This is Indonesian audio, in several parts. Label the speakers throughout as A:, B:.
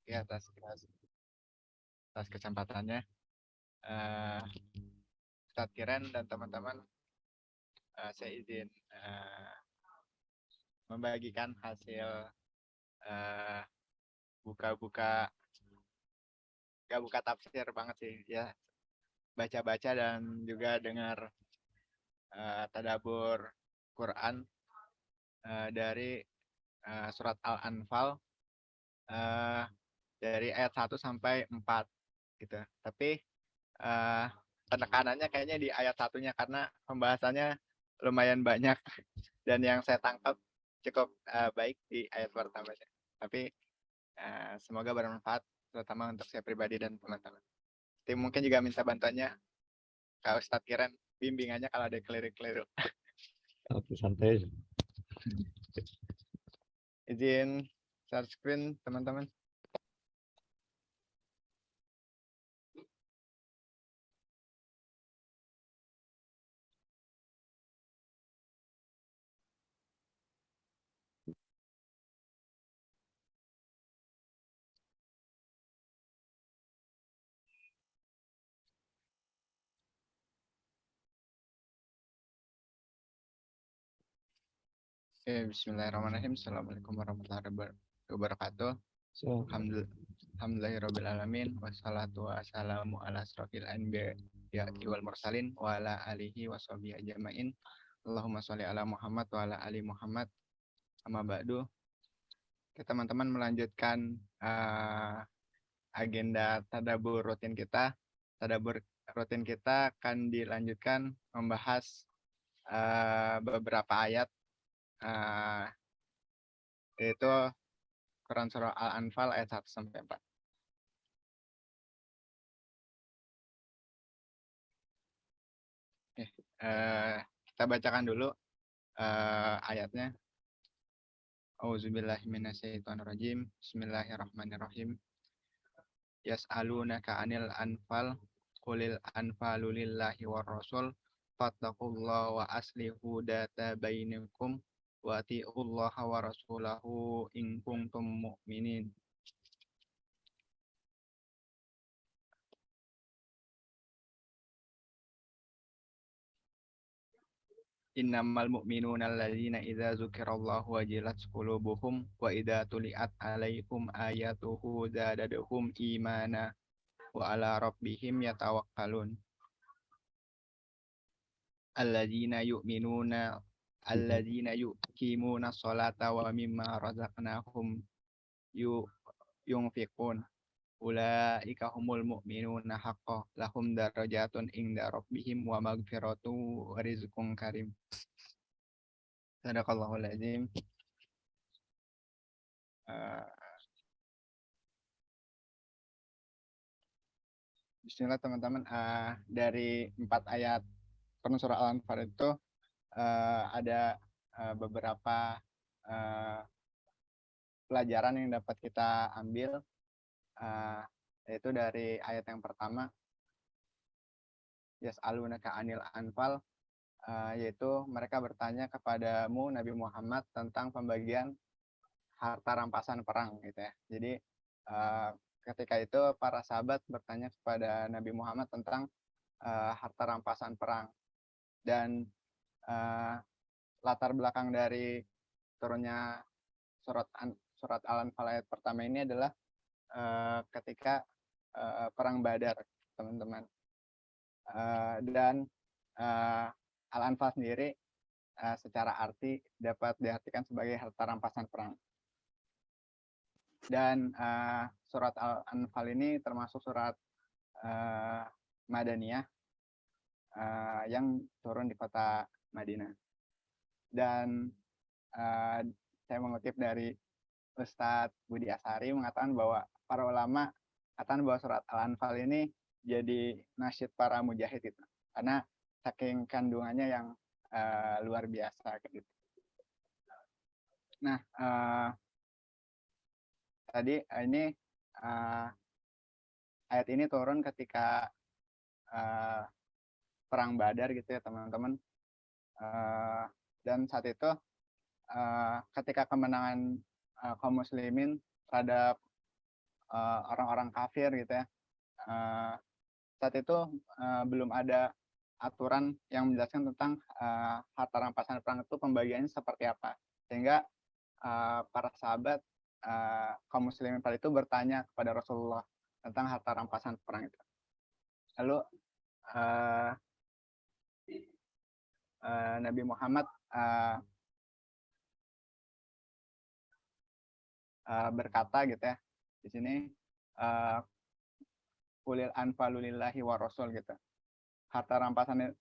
A: ya atas kesempatannya. Ustadz Kiren dan teman-teman, saya izin membagikan hasil buka-buka, gak buka tafsir banget sih ya, baca-baca dan juga dengar tadabbur Quran dari surat Al-Anfal dari ayat 1 sampai 4 gitu. Tapi penekanannya kayaknya di ayat satunya karena pembahasannya lumayan banyak dan yang saya tangkap cukup baik di ayat pertamanya. Tapi semoga bermanfaat terutama untuk saya pribadi dan teman-teman. Jadi mungkin juga minta bantuannya Kak Ustadz Kiren, bimbingannya kalau ada keliru-keliru.
B: Oke, santai.
A: Izin share screen teman-teman. Bismillahirrahmanirrahim. Assalamualaikum warahmatullahi wabarakatuh. Alhamdulillahirrahmanirrahim. Wassalatu wassalamu ala asrofil anbiya wal mursalin wa ala alihi wa sahbihi ajma'in. Allahumma sholli ala Muhammad wa ala ali Muhammad. Amma ba'du. Kita teman-teman melanjutkan agenda tadabbur rutin kita. Tadabbur rutin kita akan dilanjutkan membahas beberapa ayat, yaitu Quran Surah Al-Anfal ayat 1 sampai 4. Kita bacakan dulu ayatnya. Auzubillahi minasyaitonirrajim. Bismillahirrahmanirrahim. Yas'alunaka 'anil anfal qulil anfalu lillahi war rasul fattaqullaha wa aslihu data bainakum wa atiullaha wa rasulahu in kuntum mu'minin. Innamal mu'minuna alladzina idza dzukirallahu wajilat qulubuhum wa idza tuliat 'alaihim ayatuhu zadatuhum imana wa ala rabbihim yatawakkalun. Alladzina yuqimuna sholata wa mimma razaqnahum yunfiqun. Ulaika humul mu'minuna haqqan lahum darajatun inda rabbihim wa maghfiratu wa rizqun karim. Sadaqallahul azim. Bismillah teman-teman, dari 4 ayat Quran Surah Al-Anfal itu ada beberapa pelajaran yang dapat kita ambil, yaitu dari ayat yang pertama, Yas'alunaka 'anil anfal, yaitu mereka bertanya kepadamu Nabi Muhammad tentang pembagian harta rampasan perang gitu ya. Jadi ketika itu para sahabat bertanya kepada Nabi Muhammad tentang harta rampasan perang, dan latar belakang dari turunnya surat Al-Anfal ayat pertama ini adalah ketika perang Badar, teman-teman. Dan Al-Anfal sendiri secara arti dapat diartikan sebagai harta rampasan perang. Dan surat Al-Anfal ini termasuk surat Madaniyah yang turun di kota Madinah. Dan saya mengutip dari Ustadz Budi Asari mengatakan bahwa para ulama mengatakan bahwa surat Al-Anfal ini jadi nasyid para mujahid itu, karena saking kandungannya yang luar biasa gitu. Nah, tadi ini ayat ini turun ketika perang Badar gitu ya teman-teman. Dan saat itu ketika kemenangan kaum muslimin terhadap orang-orang kafir gitu ya. Eh, Saat itu belum ada aturan yang menjelaskan tentang harta rampasan perang itu pembagiannya seperti apa. Sehingga para sahabat kaum muslimin pada itu bertanya kepada Rasulullah tentang harta rampasan perang itu. Lalu uh, Nabi Muhammad berkata gitu ya di sini, ulil anfalulillahi wa rasul gitu. Harta rampasan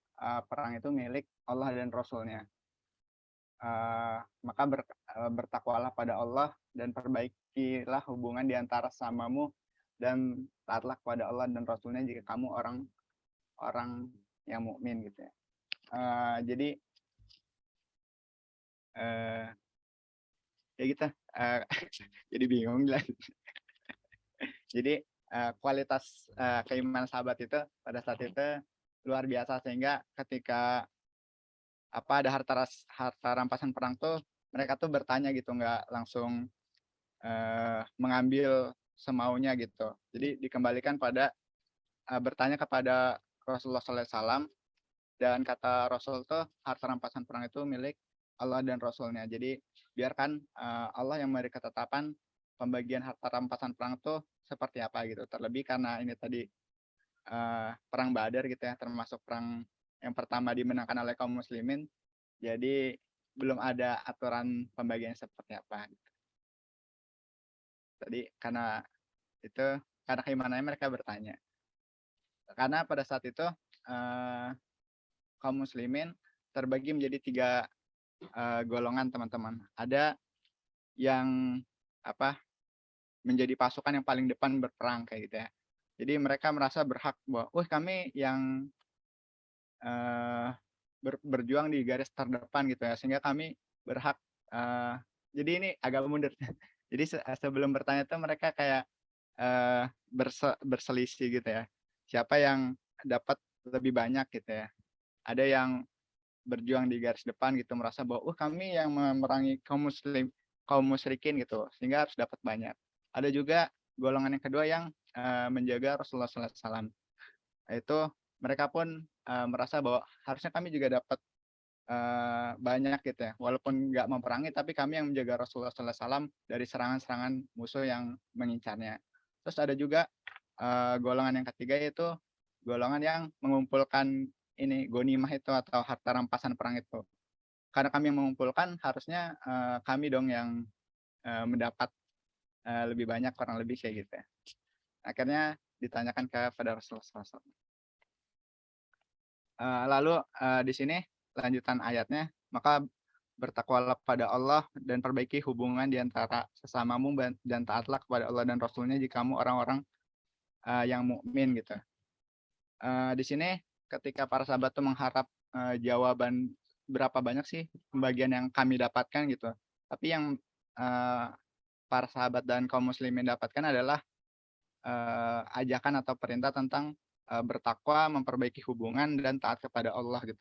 A: perang itu milik Allah dan Rasulnya. Maka bertakwalah pada Allah dan perbaikilah hubungan di antara samamu dan taatlah kepada Allah dan Rasulnya jika kamu orang yang mukmin gitu ya. Jadi ya gitu. Jadi bingung lah. Jadi kualitas keimanan sahabat itu pada saat itu luar biasa, sehingga ketika ada harta rampasan perang tuh mereka tuh bertanya gitu, nggak langsung mengambil semaunya gitu. Jadi dikembalikan pada bertanya kepada Rasulullah SAW, dan kata Rasul tuh harta rampasan perang itu milik Allah dan Rasulnya. Jadi biarkan Allah yang memberi ketetapan pembagian harta rampasan perang tuh seperti apa gitu. Terlebih karena ini tadi perang Badar gitu ya, termasuk perang yang pertama dimenangkan oleh kaum muslimin. Jadi belum ada aturan pembagian seperti apa gitu. Tadi karena keimanannya mereka bertanya. Karena pada saat itu kaum muslimin terbagi menjadi 3 golongan, teman-teman. Ada yang menjadi pasukan yang paling depan berperang kayak gitu ya. Jadi mereka merasa berhak bahwa kami yang berjuang di garis terdepan gitu ya, sehingga kami berhak. Jadi ini agak mundur. Jadi sebelum bertanya tuh mereka kayak berselisih gitu ya. Siapa yang dapat lebih banyak gitu ya. Ada yang berjuang di garis depan gitu, merasa bahwa kami yang memerangi kaum musyrikin gitu, sehingga harus dapat banyak. Ada juga golongan yang kedua yang menjaga Rasulullah SAW. Itu mereka pun merasa bahwa harusnya kami juga dapat banyak gitu ya, walaupun nggak memerangi, tapi kami yang menjaga Rasulullah SAW dari serangan-serangan musuh yang mengincarnya. Terus ada juga golongan yang ketiga, yaitu golongan yang mengumpulkan ini gonimah itu atau harta rampasan perang itu. Karena kami yang mengumpulkan, harusnya kami dong yang mendapat lebih banyak, kurang lebih kayak gitu ya. Akhirnya ditanyakan kepada Rasulullah SAW. Lalu di sini lanjutan ayatnya, maka bertakwalah pada Allah dan perbaiki hubungan di antara sesamamu dan taatlah kepada Allah dan Rasulnya jika kamu orang-orang yang mukmin gitu. Di sini ketika para sahabat tuh mengharap jawaban berapa banyak sih pembagian yang kami dapatkan gitu. Tapi yang para sahabat dan kaum muslimin dapatkan adalah ajakan atau perintah tentang bertakwa, memperbaiki hubungan, dan taat kepada Allah gitu.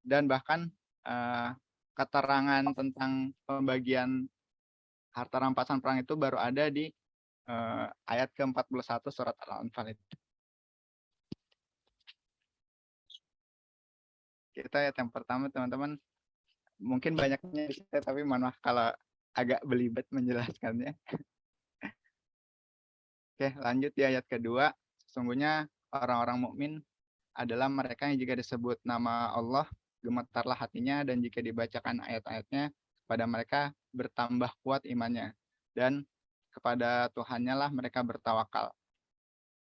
A: Dan bahkan keterangan tentang pembagian harta rampasan perang itu baru ada di ayat ke-41 surat Al-Anfal itu. Kita ayat yang pertama, teman-teman. Mungkin banyaknya di situ, tapi mohon maaf kalau agak belibet menjelaskannya. Oke, lanjut di ayat kedua. Sesungguhnya orang-orang mukmin adalah mereka yang jika disebut nama Allah, gemetarlah hatinya, dan jika dibacakan ayat-ayatnya, pada mereka bertambah kuat imannya. Dan kepada Tuhannya lah mereka bertawakal.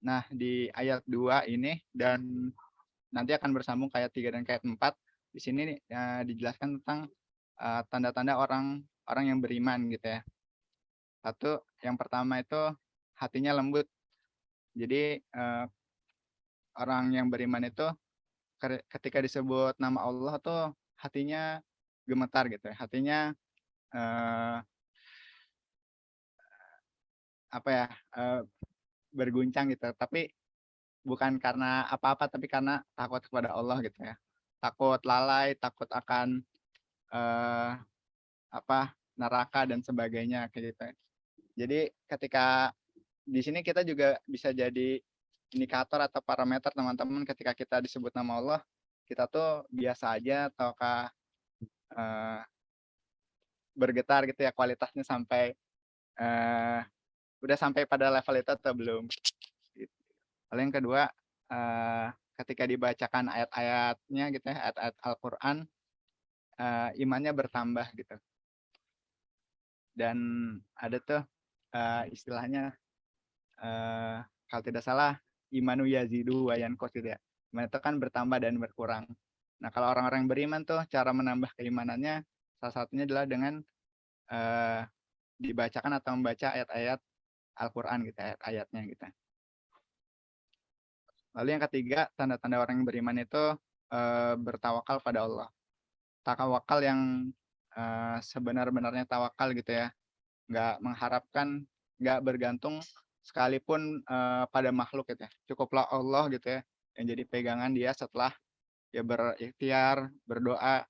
A: Nah, di ayat 2 ini, dan nanti akan bersambung ke ayat 3 dan ke ayat 4, di sini dijelaskan tentang tanda-tanda orang yang beriman gitu ya. Satu, yang pertama itu hatinya lembut. Jadi orang yang beriman itu ketika disebut nama Allah tuh hatinya gemetar gitu ya. Hatinya berguncang gitu. Tapi bukan karena apa-apa, tapi karena takut kepada Allah gitu ya. Takut lalai, takut akan neraka dan sebagainya kayak gitu. Jadi ketika di sini kita juga bisa jadi indikator atau parameter teman-teman ketika kita disebut nama Allah, kita tuh biasa aja ataukah eh, bergetar gitu ya kualitasnya sampai eh, udah sampai pada level itu atau belum. Gitu. Lalu yang kedua, eh, ketika dibacakan ayat-ayatnya gitu ya, ayat-ayat Al-Quran, imannya bertambah gitu. Dan ada tuh istilahnya, kalau tidak salah, imanu yazidu wayan kosid ya. Iman itu kan bertambah dan berkurang. Nah, kalau orang-orang beriman tuh cara menambah keimanannya salah satunya adalah dengan dibacakan atau membaca ayat-ayat Al-Quran gitu, ayat-ayatnya gitu. Lalu yang ketiga, tanda-tanda orang yang beriman itu bertawakal pada Allah. Tawakal yang sebenar-benarnya tawakal gitu ya. Nggak mengharapkan, nggak bergantung sekalipun pada makhluk gitu ya. Cukuplah Allah gitu ya, yang jadi pegangan dia setelah dia berikhtiar, berdoa.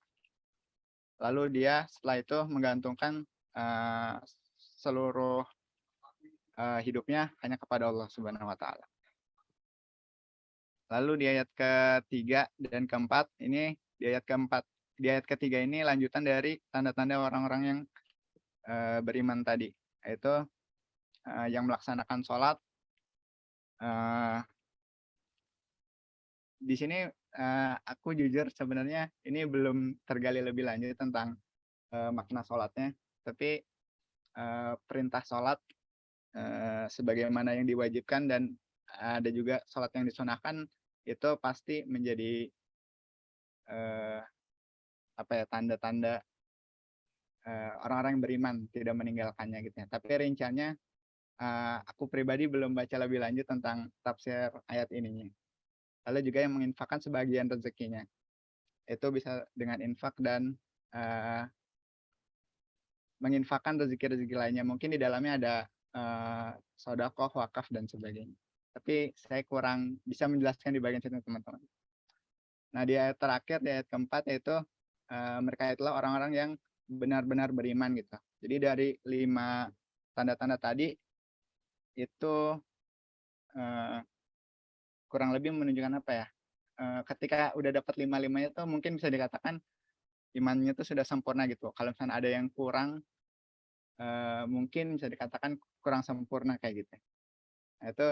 A: Lalu dia setelah itu menggantungkan seluruh hidupnya hanya kepada Allah Subhanahu wa Ta'ala. Lalu di ayat ketiga dan keempat, ini di ayat keempat. Di ayat ketiga ini lanjutan dari tanda-tanda orang-orang yang beriman tadi, yaitu yang melaksanakan sholat. Di sini aku jujur sebenarnya ini belum tergali lebih lanjut tentang makna sholatnya, tapi perintah sholat sebagaimana yang diwajibkan dan ada juga sholat yang disunahkan itu pasti menjadi tanda-tanda orang-orang yang beriman tidak meninggalkannya gitu ya. Tapi rinciannya aku pribadi belum baca lebih lanjut tentang tafsir ayat ininya. Lalu juga yang menginfakkan sebagian rezekinya itu bisa dengan infak dan menginfakkan rezeki-rezeki lainnya. Mungkin di dalamnya ada sodakoh, wakaf dan sebagainya. Tapi saya kurang bisa menjelaskan di bagian situ teman-teman. Nah di ayat terakhir, di ayat keempat yaitu mereka itulah orang-orang yang benar-benar beriman gitu. Jadi dari 5 tanda-tanda tadi itu kurang lebih menunjukkan apa ya? Ketika udah dapat 5-5-nya itu mungkin bisa dikatakan imannya itu sudah sempurna gitu. Kalau misalnya ada yang kurang, mungkin bisa dikatakan kurang sempurna kayak gitu. Nah, itu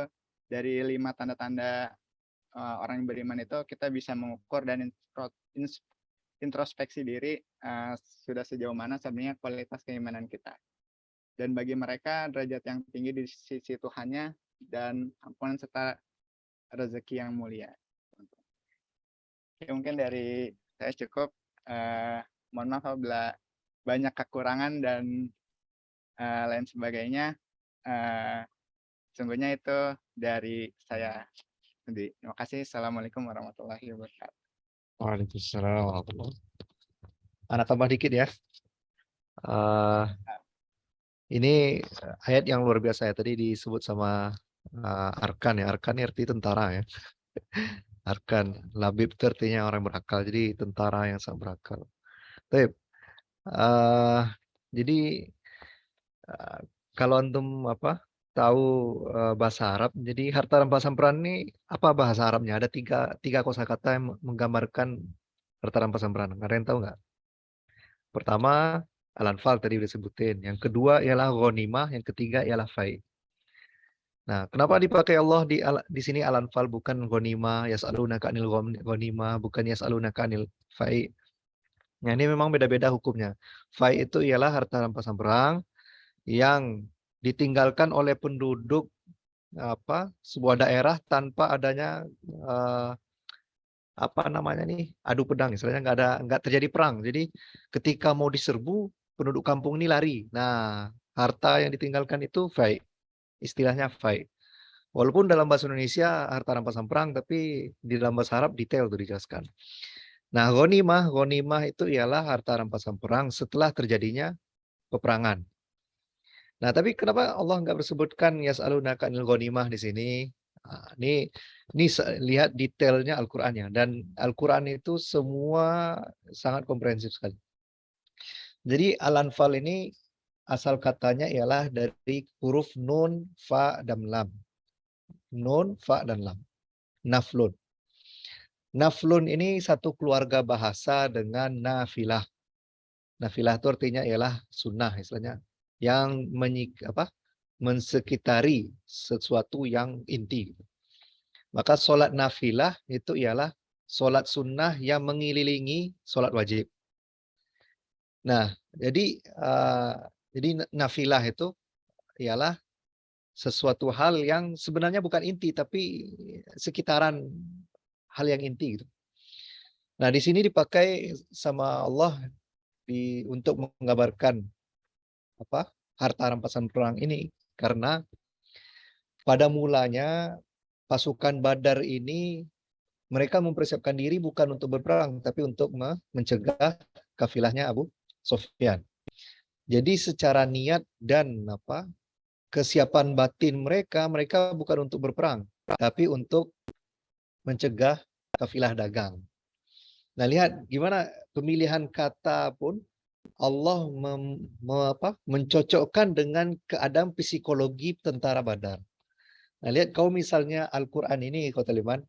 A: dari 5 tanda-tanda orang yang beriman itu kita bisa mengukur dan introspeksi diri sudah sejauh mana sebenarnya kualitas keimanan kita. Dan bagi mereka derajat yang tinggi di sisi Tuhannya dan ampunan serta rezeki yang mulia. Oke, mungkin dari saya cukup. Mohon maaf apabila banyak kekurangan dan lain sebagainya. Sungguhnya itu dari saya sendiri. Terima kasih. Assalamualaikum warahmatullahi wabarakatuh.
B: Waalaikumsalam warahmatullahi. Anak tambah dikit ya. Ini ayat yang luar biasa ya. Tadi disebut sama Arkan ya. Arkan arti tentara ya. Arkan. Labib itu artinya orang berakal. Jadi tentara yang sangat berakal. Tapi, jadi kalau antum tahu bahasa Arab, jadi harta rampasan peran ini apa bahasa Arabnya? Ada tiga kosakata yang menggambarkan harta rampasan peran. Ada yang tahu nggak? Pertama, al-anfal tadi udah sebutin. Yang kedua ialah ghanimah, yang ketiga ialah fai. Nah, kenapa dipakai Allah di sini al-anfal bukan ghanimah, yas'alunaka 'anil ghanimah, bukan yas'alunaka 'anil fai. Nah, ini memang beda-beda hukumnya. Fai itu ialah harta rampasan perang yang ditinggalkan oleh penduduk sebuah daerah tanpa adanya adu pedang, istilahnya nggak terjadi perang. Jadi ketika mau diserbu penduduk kampung ini lari. Nah, harta yang ditinggalkan itu fai, istilahnya fai. Walaupun dalam bahasa Indonesia harta rampasan perang, tapi di dalam bahasa Arab detail tuh dijelaskan. Nah, ghanimah itu ialah harta rampasan perang setelah terjadinya peperangan. Nah, tapi kenapa Allah nggak bersebutkan yas'alunaka 'anil ghanimah di sini? Nah, ini lihat detailnya Al-Qur'annya, dan Al-Qur'an itu semua sangat komprehensif sekali. Jadi Al-Anfal ini asal katanya ialah dari huruf nun, fa, dan lam. Nun, fa, dan lam. Naflun. Naflun ini satu keluarga bahasa dengan nafilah. Nafilah itu artinya ialah sunnah istilahnya. Yang mensekitari sesuatu yang inti. Maka sholat nafilah itu ialah sholat sunnah yang mengelilingi sholat wajib. Nah, jadi nafilah itu ialah sesuatu hal yang sebenarnya bukan inti, tapi sekitaran hal yang inti gitu. Nah, di sini dipakai sama Allah untuk menggambarkan harta rampasan perang ini, karena pada mulanya pasukan Badar ini mereka mempersiapkan diri bukan untuk berperang, tapi untuk mencegah kafilahnya Abu Sufyan. Jadi secara niat dan kesiapan batin mereka bukan untuk berperang, tapi untuk mencegah kafilah dagang. Nah, lihat gimana pemilihan kata pun Allah mencocokkan dengan keadaan psikologi tentara Badar. Nah, lihat kalau misalnya Al-Quran ini, Kota Liman,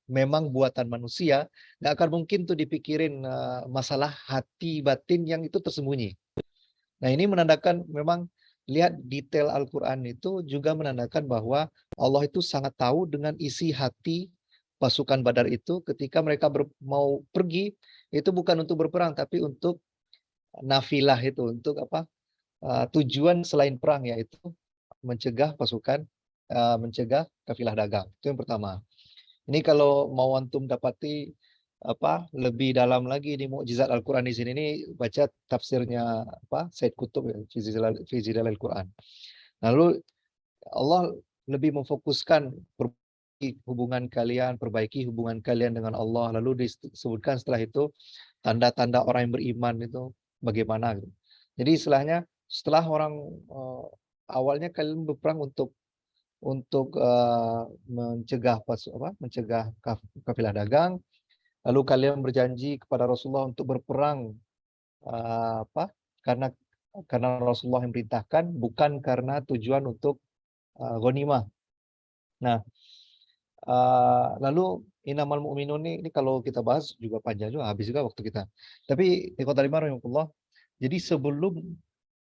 B: memang buatan manusia, nggak akan mungkin tuh dipikirin masalah hati batin yang itu tersembunyi. Nah, ini menandakan memang lihat detail Al-Quran itu juga menandakan bahwa Allah itu sangat tahu dengan isi hati pasukan Badar itu ketika mereka mau pergi, itu bukan untuk berperang, tapi untuk nafilah itu, untuk tujuan selain perang, yaitu mencegah mencegah kafilah dagang. Itu yang pertama. Ini kalau mau antum dapati lebih dalam lagi di mukjizat Al-Quran di sini, ini baca tafsirnya Said Qutb ya, fi Zilalil Quran. Lalu Allah lebih memfokuskan perbaiki hubungan kalian dengan Allah. Lalu disebutkan setelah itu tanda-tanda orang yang beriman itu bagaimana gitu. Jadi istilahnya setelah orang awalnya kalian berperang untuk mencegah kafilah dagang, lalu kalian berjanji kepada Rasulullah untuk berperang karena Rasulullah yang perintahkan, bukan karena tujuan untuk ghanimah. Nah, lalu innamal mu'minun ini kalau kita bahas juga panjang juga, habis juga waktu kita. Tapi ikhwatal iman rahimahullah, jadi sebelum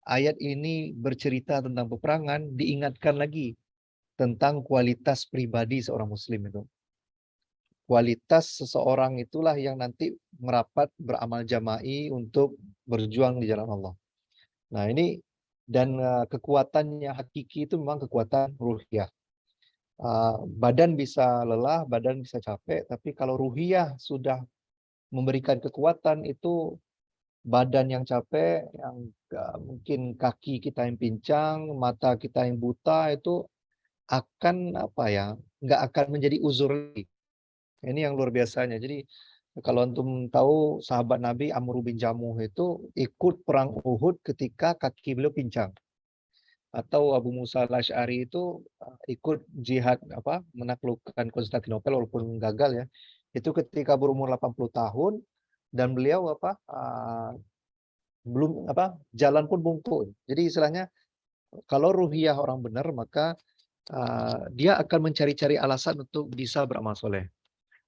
B: ayat ini bercerita tentang peperangan, diingatkan lagi tentang kualitas pribadi seorang muslim itu. Kualitas seseorang itulah yang nanti merapat beramal jama'i untuk berjuang di jalan Allah. Nah, ini dan kekuatannya hakiki itu memang kekuatan ruhiyah. Badan bisa lelah, badan bisa capek, tapi kalau ruhiyah sudah memberikan kekuatan, itu badan yang capek, yang mungkin kaki kita yang pincang, mata kita yang buta, itu akan nggak akan menjadi uzur lagi. Ini yang luar biasanya. Jadi kalau antum tahu sahabat Nabi Amr bin Jamuh itu ikut perang Uhud ketika kaki beliau pincang. Atau Abu Musa al-Asy'ari itu ikut jihad menaklukkan Konstantinopel walaupun gagal ya. Itu ketika berumur 80 tahun dan beliau belum jalan pun bungkuk. Jadi istilahnya kalau ruhiyah orang benar, maka dia akan mencari-cari alasan untuk bisa beramal soleh.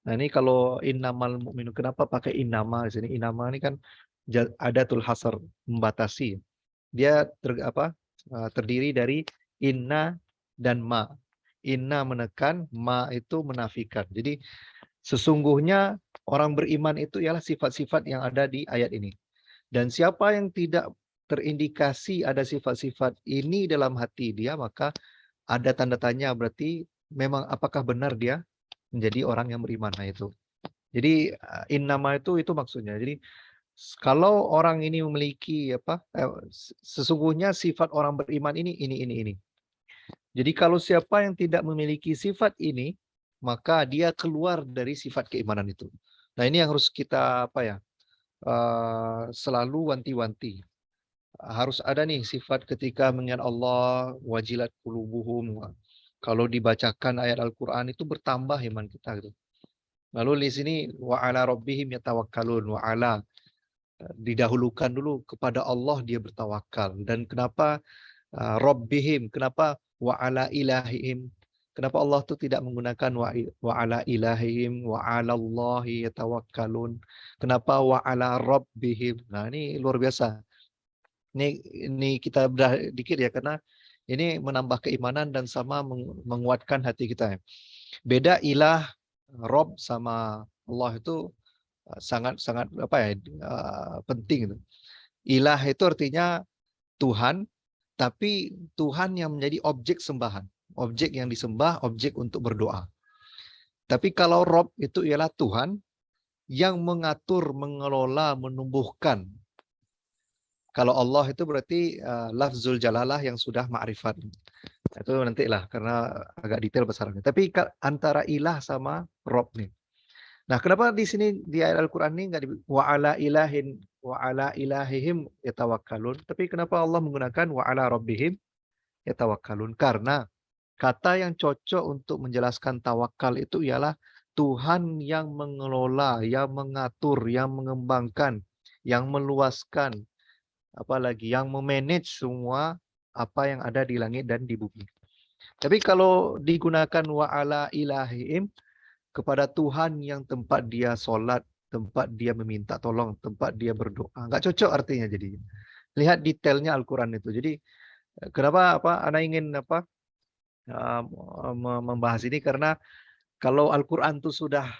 B: Nah, ini kalau innamal mu'minu, kenapa pakai innama di sini? Innama ini kan adatul hasar, membatasi. Dia terdiri dari inna dan ma. Inna menekan, ma itu menafikan. Jadi sesungguhnya orang beriman itu ialah sifat-sifat yang ada di ayat ini. Dan siapa yang tidak terindikasi ada sifat-sifat ini dalam hati dia, maka ada tanda tanya, berarti memang apakah benar dia menjadi orang yang beriman. Nah, itu. Jadi innama itu maksudnya. Jadi kalau orang ini memiliki sesungguhnya sifat orang beriman ini. Jadi kalau siapa yang tidak memiliki sifat ini, maka dia keluar dari sifat keimanan itu. Nah, ini yang harus kita selalu wanti-wanti. Harus ada nih sifat ketika mengingat Allah, wajilat qulubuhum. Kalau dibacakan ayat Al-Quran itu bertambah iman kita gitu. Lalu di sini wa ala rabbihim yatawakkalun, wa ala didahulukan dulu kepada Allah dia bertawakal. Dan kenapa Rabbihim, kenapa wa ala ilahihim, kenapa Allah tuh tidak menggunakan wa ala ilahihim wa ala Allahi yatawakkalun, kenapa wa ala Rabbihim. Nah ini luar biasa. Ini kita bedah dikit ya, karena ini menambah keimanan dan sama menguatkan hati kita. Beda ilah, Rob sama Allah itu sangat apa ya, penting. Ilah itu artinya Tuhan, tapi Tuhan yang menjadi objek sembahan, objek yang disembah, objek untuk berdoa. Tapi kalau Rob itu ialah Tuhan yang mengatur, mengelola, menumbuhkan. Kalau Allah itu berarti lafzul jalalah yang sudah ma'rifat. Itu nantilah karena agak detail besarannya. Tapi antara ilah sama Rob nih. Nah, kenapa di sini di ayat Al-Qur'an ini enggak wa ala ilahin wa ala ilahihim yatawakkalun, tapi kenapa Allah menggunakan wa ala rabbihim yatawakkalun? Karena kata yang cocok untuk menjelaskan tawakal itu ialah Tuhan yang mengelola, yang mengatur, yang mengembangkan, yang meluaskan, apalagi yang memanage semua apa yang ada di langit dan di bumi. Tapi kalau digunakan wa ala ilahihim kepada Tuhan yang tempat dia solat, tempat dia meminta tolong, tempat dia berdoa, nggak cocok artinya. Jadi lihat detailnya Al-Quran itu. Jadi kenapa Ana ingin membahas ini, karena kalau Al-Quran itu sudah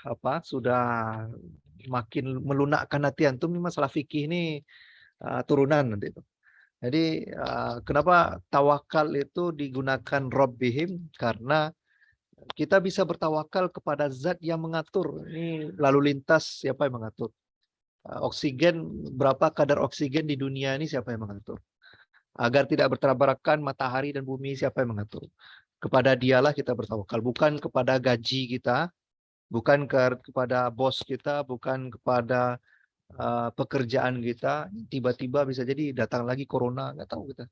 B: makin melunakkan hati antum, ini masalah fikih ini turunan nanti itu. Jadi kenapa tawakal itu digunakan Rabbihim, karena kita bisa bertawakal kepada zat yang mengatur. Ini lalu lintas siapa yang mengatur? Oksigen, berapa kadar oksigen di dunia ini siapa yang mengatur? Agar tidak bertabrakan matahari dan bumi, siapa yang mengatur? Kepada dialah kita bertawakal, bukan kepada gaji kita, bukan kepada bos kita, bukan kepada pekerjaan kita. Tiba-tiba bisa jadi datang lagi corona, nggak tahu kita.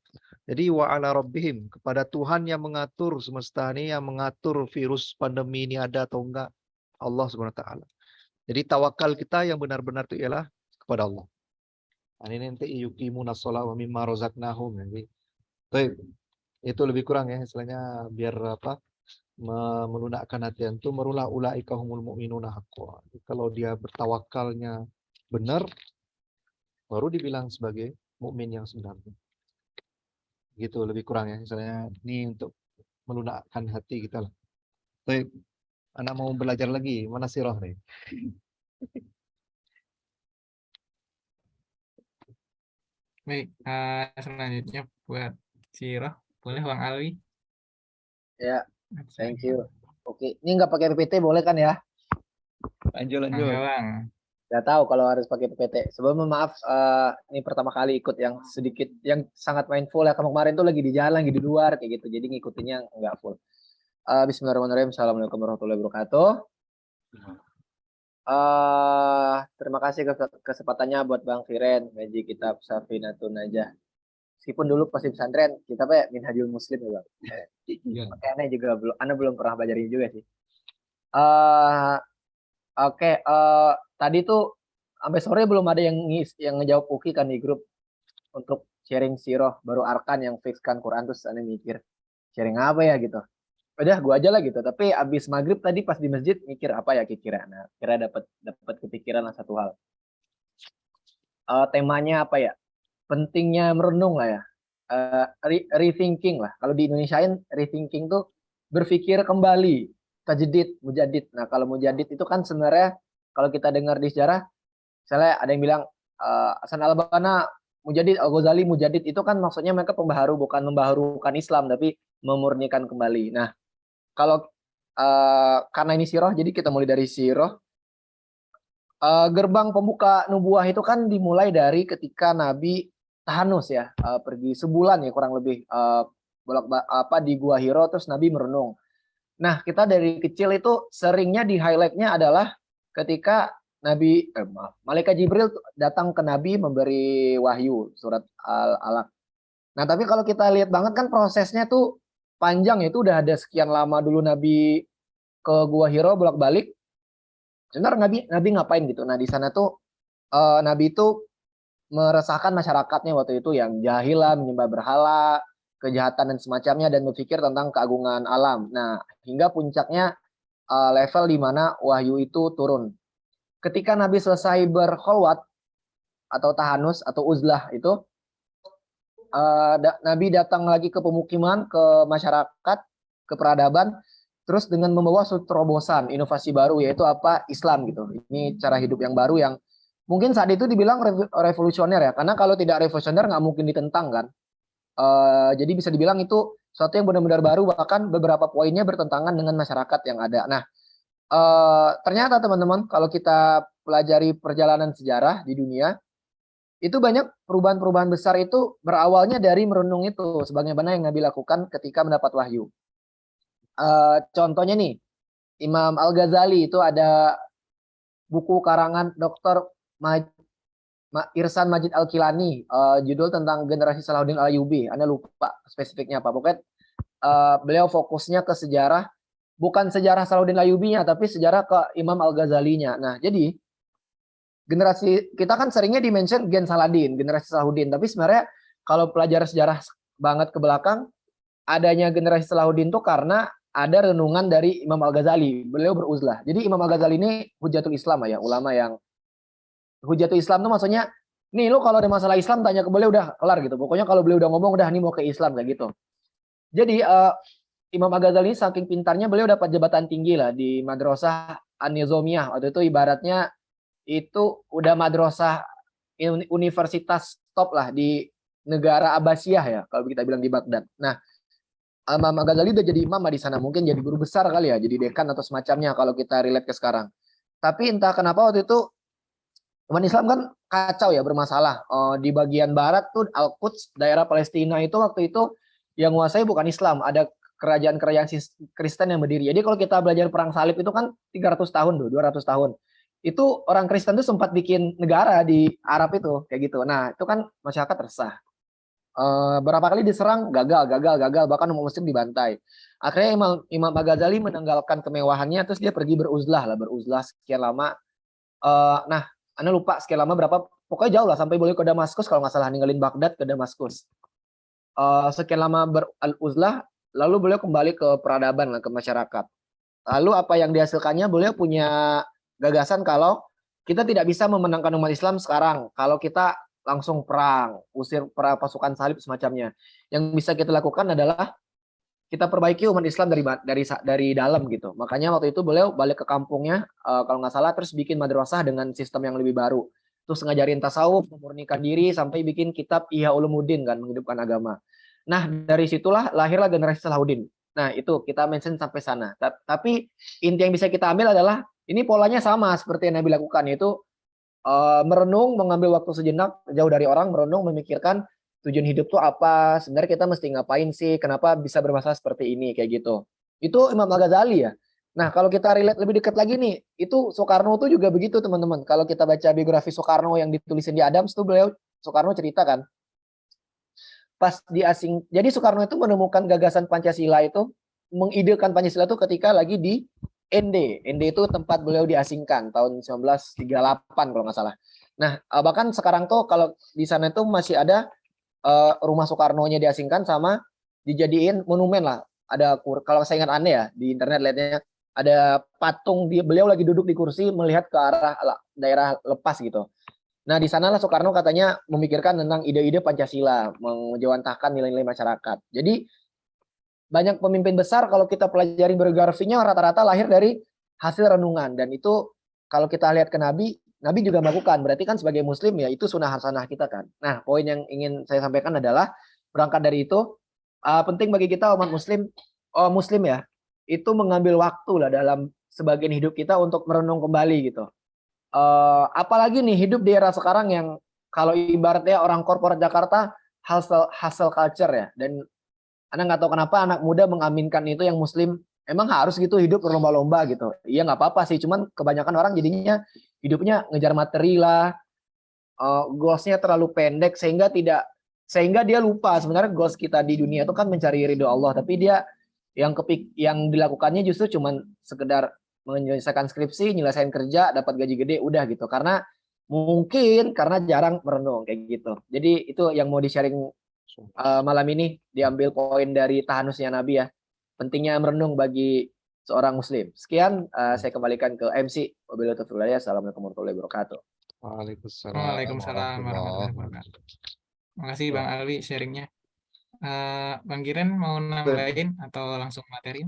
B: Jadi wa ala rabbihim, kepada Tuhan yang mengatur semesta ini, yang mengatur virus pandemi ini ada atau enggak, Allah Subhanahu wa taala. Jadi tawakal kita yang benar-benar itu ialah kepada Allah. Nah, ini nanti yuqimuna shalah wa mimma razaqnahum. Jadi itu lebih kurang ya istilahnya, biar melunakkan hati antum, merulah ulaika humul mu'minuna haqqan. Kalau dia bertawakalnya benar, baru dibilang sebagai mukmin yang sebenarnya. Gitu lebih kurang ya, misalnya ini untuk melunakkan hati kita lah. Baik, Anda mau belajar lagi, mana sirah nih?
C: Baik, selanjutnya buat sirah, boleh Bang Alwi?
D: Ya, thank you. Oke, ini nggak pakai PPT boleh kan ya?
B: Lanjut.
C: Enggak, Bang.
D: Nggak tahu kalau harus pakai PPT. Sebelumnya maaf, ini pertama kali ikut yang sedikit, yang sangat mindful ya. Kemarin tuh lagi di jalan, lagi di luar kayak gitu. Jadi ngikutinnya nggak full. Bismillahirrahmanirrahim. Assalamualaikum warahmatullahi wabarakatuh. Terima kasih kesempatannya buat Bang Firen, ngaji kitab Safinatun Najah. Meskipun dulu pas di pesantren kita Minhajul Muslim ya Bang. Makanya juga belum pernah belajar ini juga sih. Oke, tadi tuh sampai sore belum ada yang ngejawab Uki kan di grup untuk sharing siroh, baru Arkan yang fixkan Quran. Terus aneh mikir sharing apa ya gitu. Udah gua aja lah gitu. Tapi abis maghrib tadi pas di masjid mikir apa ya kira-kira. Nah, kira dapat kepikiran lah satu hal. Temanya apa ya? Pentingnya merenung lah ya. Rethinking lah. Kalau di Indonesiain rethinking tuh berpikir kembali. Tajdid, mujadid. Nah, kalau mujadid itu kan sebenarnya kalau kita dengar di sejarah, misalnya ada yang bilang Hasan al-Banna mujadid, Al-Ghazali mujadid, itu kan maksudnya mereka pembaharu, bukan membaharukan Islam, tapi memurnikan kembali. Nah, kalau karena ini sirah, jadi kita mulai dari sirah. Gerbang pembuka nubuah itu kan dimulai dari ketika Nabi tahanus ya, pergi sebulan ya kurang lebih di Gua Hiro, terus Nabi merenung. Nah, kita dari kecil itu seringnya di highlightnya adalah ketika Malaikat Jibril datang ke Nabi memberi wahyu surat Al-Alaq. Nah, tapi kalau kita lihat banget kan prosesnya tuh panjang, itu udah ada sekian lama dulu Nabi ke Gua Hiro bolak-balik. Sebenarnya Nabi ngapain gitu? Nah, di sana tuh Nabi itu meresahkan masyarakatnya waktu itu yang jahil lah, menyembah berhala, kejahatan dan semacamnya, dan berpikir tentang keagungan alam. Nah, hingga puncaknya level di mana wahyu itu turun. Ketika Nabi selesai berkholwat atau tahanus atau uzlah itu, Nabi datang lagi ke pemukiman, ke masyarakat, ke peradaban, terus dengan membawa suatu terobosan, inovasi baru, yaitu apa? Islam gitu. Ini cara hidup yang baru yang mungkin saat itu dibilang revolusioner ya, karena kalau tidak revolusioner nggak mungkin ditentang kan. Jadi bisa dibilang itu sesuatu yang benar-benar baru, bahkan beberapa poinnya bertentangan dengan masyarakat yang ada. Nah, ternyata teman-teman, kalau kita pelajari perjalanan sejarah di dunia, itu banyak perubahan-perubahan besar itu berawalnya dari merenung itu, sebagaimana yang Nabi lakukan ketika mendapat wahyu. Contohnya nih, Imam Al-Ghazali itu ada buku karangan Dr. Irsan Majid Al-Kilani, judul tentang generasi Salahuddin Al-Ayyubi. Anda lupa spesifiknya apa. Pokoknya beliau fokusnya ke sejarah, bukan sejarah Salahuddin Al-Ayyubinya, tapi sejarah ke Imam Al-Ghazalinya. Nah, jadi generasi kita kan seringnya dimention Gen Saladin, generasi Salahuddin, tapi sebenarnya kalau pelajar sejarah banget ke belakang, adanya generasi Salahuddin itu karena ada renungan dari Imam Al-Ghazali. Beliau beruzlah. Jadi Imam Al-Ghazali ini hujatul Islam ya, ulama yang hujatul Islam itu maksudnya, nih lo kalau ada masalah Islam tanya ke beliau udah kelar gitu. Pokoknya kalau beliau udah ngomong udah nih mau ke Islam kayak gitu. Jadi Imam Al-Ghazali saking pintarnya beliau dapat jabatan tinggi lah di Madrasah An-Nizamiyah. Waktu itu ibaratnya itu udah madrasah universitas top lah di negara Abbasiyah ya, kalau kita bilang di Baghdad. Nah, Imam Al-Ghazali udah jadi imam di sana, mungkin jadi guru besar kali ya, jadi dekan atau semacamnya kalau kita relate ke sekarang. Tapi entah kenapa waktu itu umat Islam kan kacau ya, bermasalah. Di bagian barat tuh Al-Quds, daerah Palestina itu waktu itu yang menguasai bukan Islam, ada kerajaan-kerajaan Kristen yang berdiri. Jadi kalau kita belajar perang salib itu kan 300 tahun tuh, 200 tahun. Itu orang Kristen tuh sempat bikin negara di Arab itu kayak gitu. Nah, itu kan masyarakat resah. Berapa kali diserang, gagal, bahkan umat muslim dibantai. Akhirnya Imam Al-Ghazali menanggalkan kemewahannya, terus dia pergi beruzlah sekian lama. Nah, Anda lupa sekian lama berapa, pokoknya jauh lah, sampai boleh ke Damaskus kalau nggak salah, ninggalin Baghdad ke Damaskus. Sekian lama beruzlah, lalu beliau kembali ke peradaban, ke masyarakat. Lalu apa yang dihasilkannya, beliau punya gagasan kalau kita tidak bisa memenangkan umat Islam sekarang kalau kita langsung perang, usir pasukan salib semacamnya. Yang bisa kita lakukan adalah kita perbaiki umat Islam dari dalam gitu. Makanya waktu itu beliau balik ke kampungnya, kalau nggak salah, terus bikin madrasah dengan sistem yang lebih baru. Terus ngajarin tasawuf, memurnikan diri, sampai bikin kitab Ihya Ulumuddin kan, menghidupkan agama. Nah, dari situlah lahirlah generasi Salahuddin. Nah, itu kita mention sampai sana. Tapi inti yang bisa kita ambil adalah ini polanya sama seperti yang Nabi lakukan, yaitu merenung, mengambil waktu sejenak jauh dari orang, merenung, memikirkan tujuan hidup tuh apa, sebenarnya kita mesti ngapain sih, kenapa bisa bermasalah seperti ini, kayak gitu. Itu Imam Al-Ghazali ya. Nah, kalau kita relate lebih dekat lagi nih, itu Soekarno tuh juga begitu teman-teman. Kalau kita baca biografi Soekarno yang ditulisin di Adams tuh Soekarno cerita kan, pas jadi Soekarno itu menemukan gagasan Pancasila itu, mengidekan Pancasila itu ketika lagi di ND itu tempat beliau diasingkan tahun 1938 kalau nggak salah. Nah, bahkan sekarang tuh kalau di sana itu masih ada rumah Soekarno-nya diasingkan sama dijadiin monumen lah. Ada kalau saya ingat aneh ya, di internet lihatnya ada patung beliau lagi duduk di kursi melihat ke arah daerah lepas gitu. Nah, di sanalah Soekarno katanya memikirkan tentang ide-ide Pancasila, menjawantahkan nilai-nilai masyarakat. Jadi banyak pemimpin besar kalau kita pelajari biografinya rata-rata lahir dari hasil renungan, dan itu kalau kita lihat ke Nabi juga melakukan. Berarti kan sebagai muslim ya itu sunnah hasanah kita kan. Nah, poin yang ingin saya sampaikan adalah berangkat dari itu penting bagi kita umat muslim ya, itu mengambil waktu lah dalam sebagian hidup kita untuk merenung kembali gitu. Apalagi nih hidup di era sekarang yang kalau ibaratnya orang korporat Jakarta hustle culture ya, dan Anda nggak tahu kenapa anak muda mengaminkan itu yang muslim emang harus gitu hidup berlomba-lomba gitu. Iya nggak apa-apa sih, cuman kebanyakan orang jadinya hidupnya ngejar materi lah, goalsnya terlalu pendek sehingga dia lupa sebenarnya goals kita di dunia itu kan mencari ridho Allah, tapi dia yang dilakukannya justru cuman sekedar menyelesaikan skripsi, nyelesain kerja, dapat gaji gede, udah gitu. Karena Mungkin karena jarang merenung kayak gitu. Jadi itu yang mau di-sharing malam ini, diambil poin dari tahanusnya Nabi ya. Pentingnya merenung bagi seorang muslim. Sekian saya kembalikan ke MC. Wabillahi taufiq wal hidayah. Assalamualaikum warahmatullahi wabarakatuh.
B: Waalaikumsalam
C: Waalaikumsalam warahmatullahi
B: warahmatullahi
C: wabarakatuh. Makasih
B: Ya.
C: Bang Alwi sharingnya. Bang Kiren mau nambahin atau langsung materi?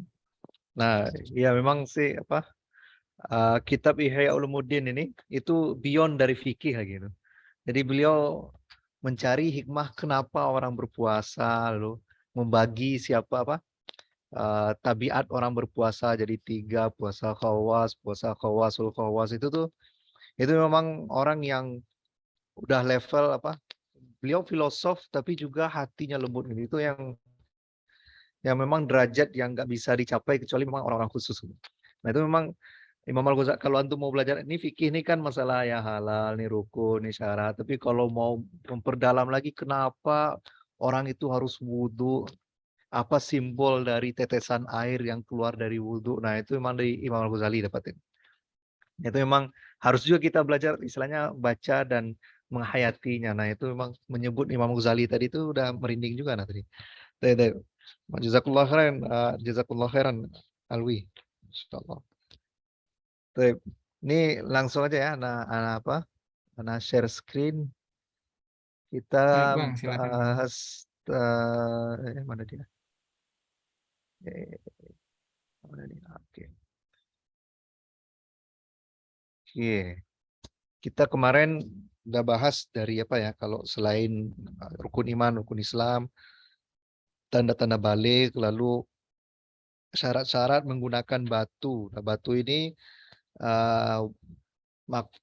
B: Nah, ya memang sih kitab Ihya Ulumuddin ini itu beyond dari fikih gitu. Jadi beliau mencari hikmah kenapa orang berpuasa, lalu membagi tabiat orang berpuasa jadi 3, puasa khawasul khawas itu memang orang yang udah level beliau filosof tapi juga hatinya lembut gitu. Itu yang memang derajat yang nggak bisa dicapai kecuali memang orang-orang khusus. Nah itu memang Imam Al-Ghazali, kalau antum mau belajar ini fikih ini kan masalah ya halal, nih rukun, nih syarat. Tapi kalau mau memperdalam lagi kenapa orang itu harus wudhu, apa simbol dari tetesan air yang keluar dari wudhu. Nah itu memang dari Imam Al-Ghazali dapatin. Itu memang harus juga kita belajar istilahnya baca dan menghayatinya. Nah itu memang menyebut Imam Ghazali tadi itu udah merinding juga nah tadi. Jazakallah khairan, jazakallah khairan Alwi. Insyaallah. Ini langsung aja ya, Ana share screen. Kita
C: Baik Bang, silakan.
B: bahas mana dia? Mana dia? Oke. Kita kemarin udah bahas dari kalau selain rukun iman, rukun Islam, tanda-tanda balik, lalu syarat-syarat menggunakan batu. Nah, batu ini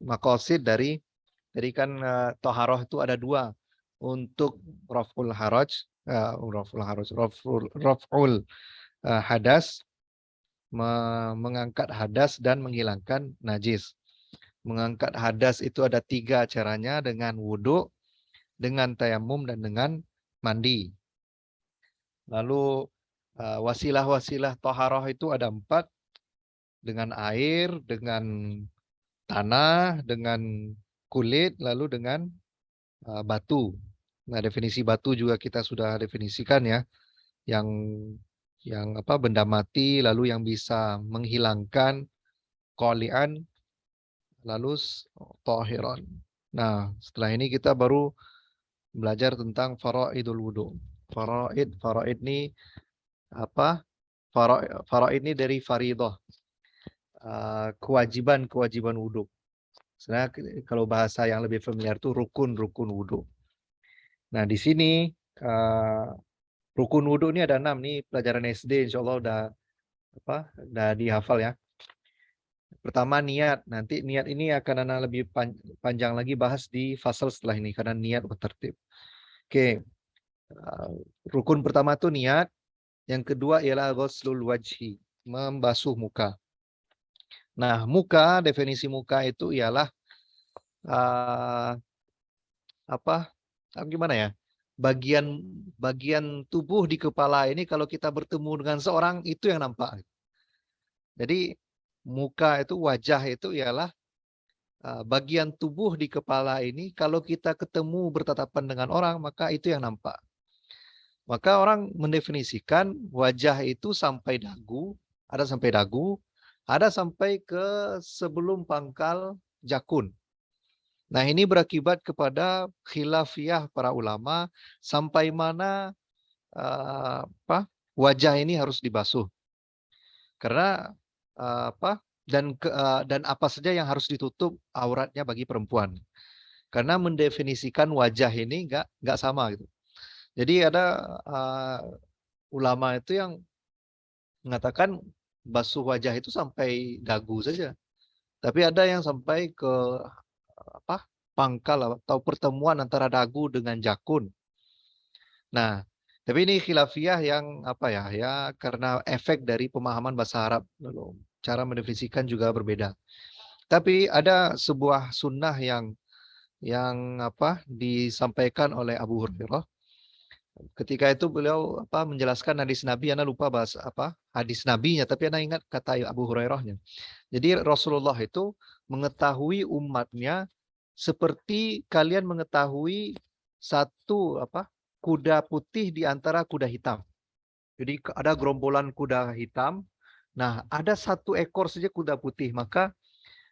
B: makosid dari kan toharoh itu ada 2 untuk raf'ul hadas, mengangkat hadas dan menghilangkan najis. Mengangkat hadas itu ada 3 caranya, dengan wudhu, dengan tayamum, dan dengan mandi. Lalu wasilah-wasilah toharoh itu ada 4, dengan air, dengan tanah, dengan kulit, lalu dengan batu. Nah, definisi batu juga kita sudah definisikan ya, yang benda mati, lalu yang bisa menghilangkan qali'an, lalu tahiran. Nah, setelah ini kita baru belajar tentang faraidul wudu. Faraid ini apa? Faraid ini dari faridah, kewajiban wudu. Sebenarnya kalau bahasa yang lebih familiar itu rukun wudu. Nah, di sini rukun wudu ini ada 6 nih, pelajaran SD insya Allah udah dihafal ya. Pertama niat, nanti niat ini akan Ana lebih panjang lagi bahas di fasal setelah ini karena niat tertib. Oke, rukun pertama itu niat, yang kedua ialah ghuslul wajhi, membasuh muka. Nah, muka, definisi muka itu ialah gimana ya? Bagian tubuh di kepala ini kalau kita bertemu dengan seorang itu yang nampak. Jadi muka itu, wajah itu ialah bagian tubuh di kepala ini kalau kita ketemu bertatapan dengan orang maka itu yang nampak. Maka orang mendefinisikan wajah itu sampai dagu, ada sampai ke sebelum pangkal jakun. Nah, ini berakibat kepada khilafiyah para ulama sampai mana wajah ini harus dibasuh. Karena dan apa saja yang harus ditutup auratnya bagi perempuan. Karena mendefinisikan wajah ini enggak sama gitu. Jadi ada ulama itu yang mengatakan basuh wajah itu sampai dagu saja. Tapi ada yang sampai ke pangkal atau pertemuan antara dagu dengan jakun. Nah, tapi ini khilafiyah yang ya karena efek dari pemahaman bahasa Arab, cara mendefinisikan juga berbeda. Tapi ada sebuah sunnah yang disampaikan oleh Abu Hurairah. Ketika itu beliau menjelaskan hadis Nabi, Ana lupa bahas hadis Nabinya, tapi Ana ingat kata Abu Hurairahnya. Jadi Rasulullah itu mengetahui umatnya seperti kalian mengetahui satu kuda putih di antara kuda hitam. Jadi ada gerombolan kuda hitam. Nah, ada satu ekor saja kuda putih. Maka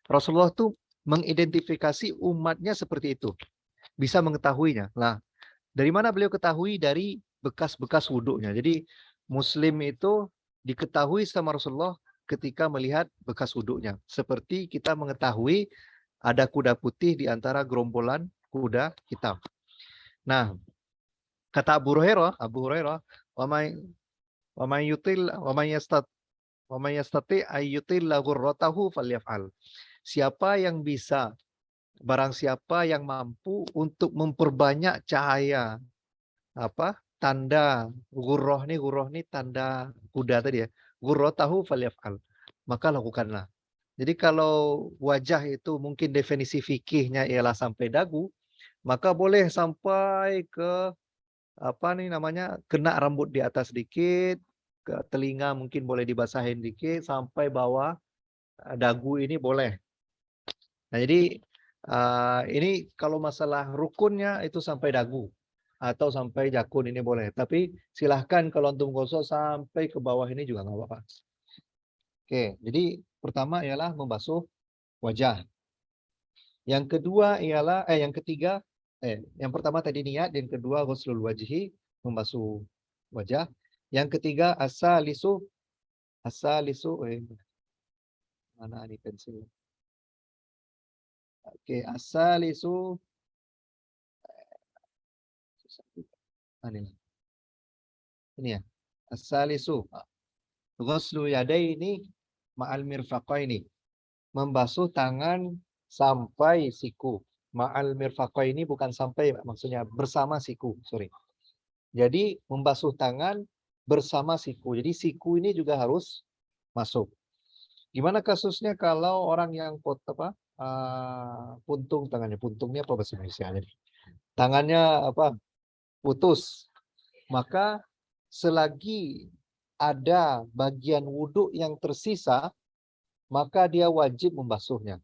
B: Rasulullah tuh mengidentifikasi umatnya seperti itu. Bisa mengetahuinya. Nah, dari mana beliau ketahui? Dari bekas-bekas wudhunya. Jadi Muslim itu diketahui sama Rasulullah ketika melihat bekas wudhunya. Seperti kita mengetahui ada kuda putih di antara gerombolan kuda hitam. Nah, kata Abu Hurairah, wa may yastati ayyutilla ghurratahu falyaf'al. Siapa yang bisa, barang siapa yang mampu untuk memperbanyak cahaya tanda ghurrah nih tanda kuda tadi ya. Ghurratahu falyaf'al. Maka lakukanlah. Jadi kalau wajah itu mungkin definisi fikihnya ialah sampai dagu, maka boleh sampai ke kena rambut di atas sedikit, ke telinga mungkin boleh dibasahin dikit sampai bawah dagu ini boleh. Nah, jadi ini kalau masalah rukunnya itu sampai dagu atau sampai jakun ini boleh. Tapi silahkan kalau antum gosok sampai ke bawah ini juga nggak apa-apa. Oke, jadi pertama ialah membasuh wajah. Yang kedua ialah yang pertama tadi niat, yang kedua ghuslul wajhi, membasuh wajah. Yang ketiga asalisu mana ini pensil? Oke, asalisu ini ya. Asalisu ghuslu yadaini ma'al mirfaqaini. Membasuh tangan sampai siku. Ma'al mirfaqaini bukan sampai, maksudnya bersama siku, sorry. Jadi membasuh tangan bersama siku. Jadi siku ini juga harus masuk. Gimana kasusnya kalau orang yang puntung tangannya? Puntungnya apa bahasa Indonesia? Tangannya putus. Maka selagi ada bagian wudhu yang tersisa, maka dia wajib membasuhnya.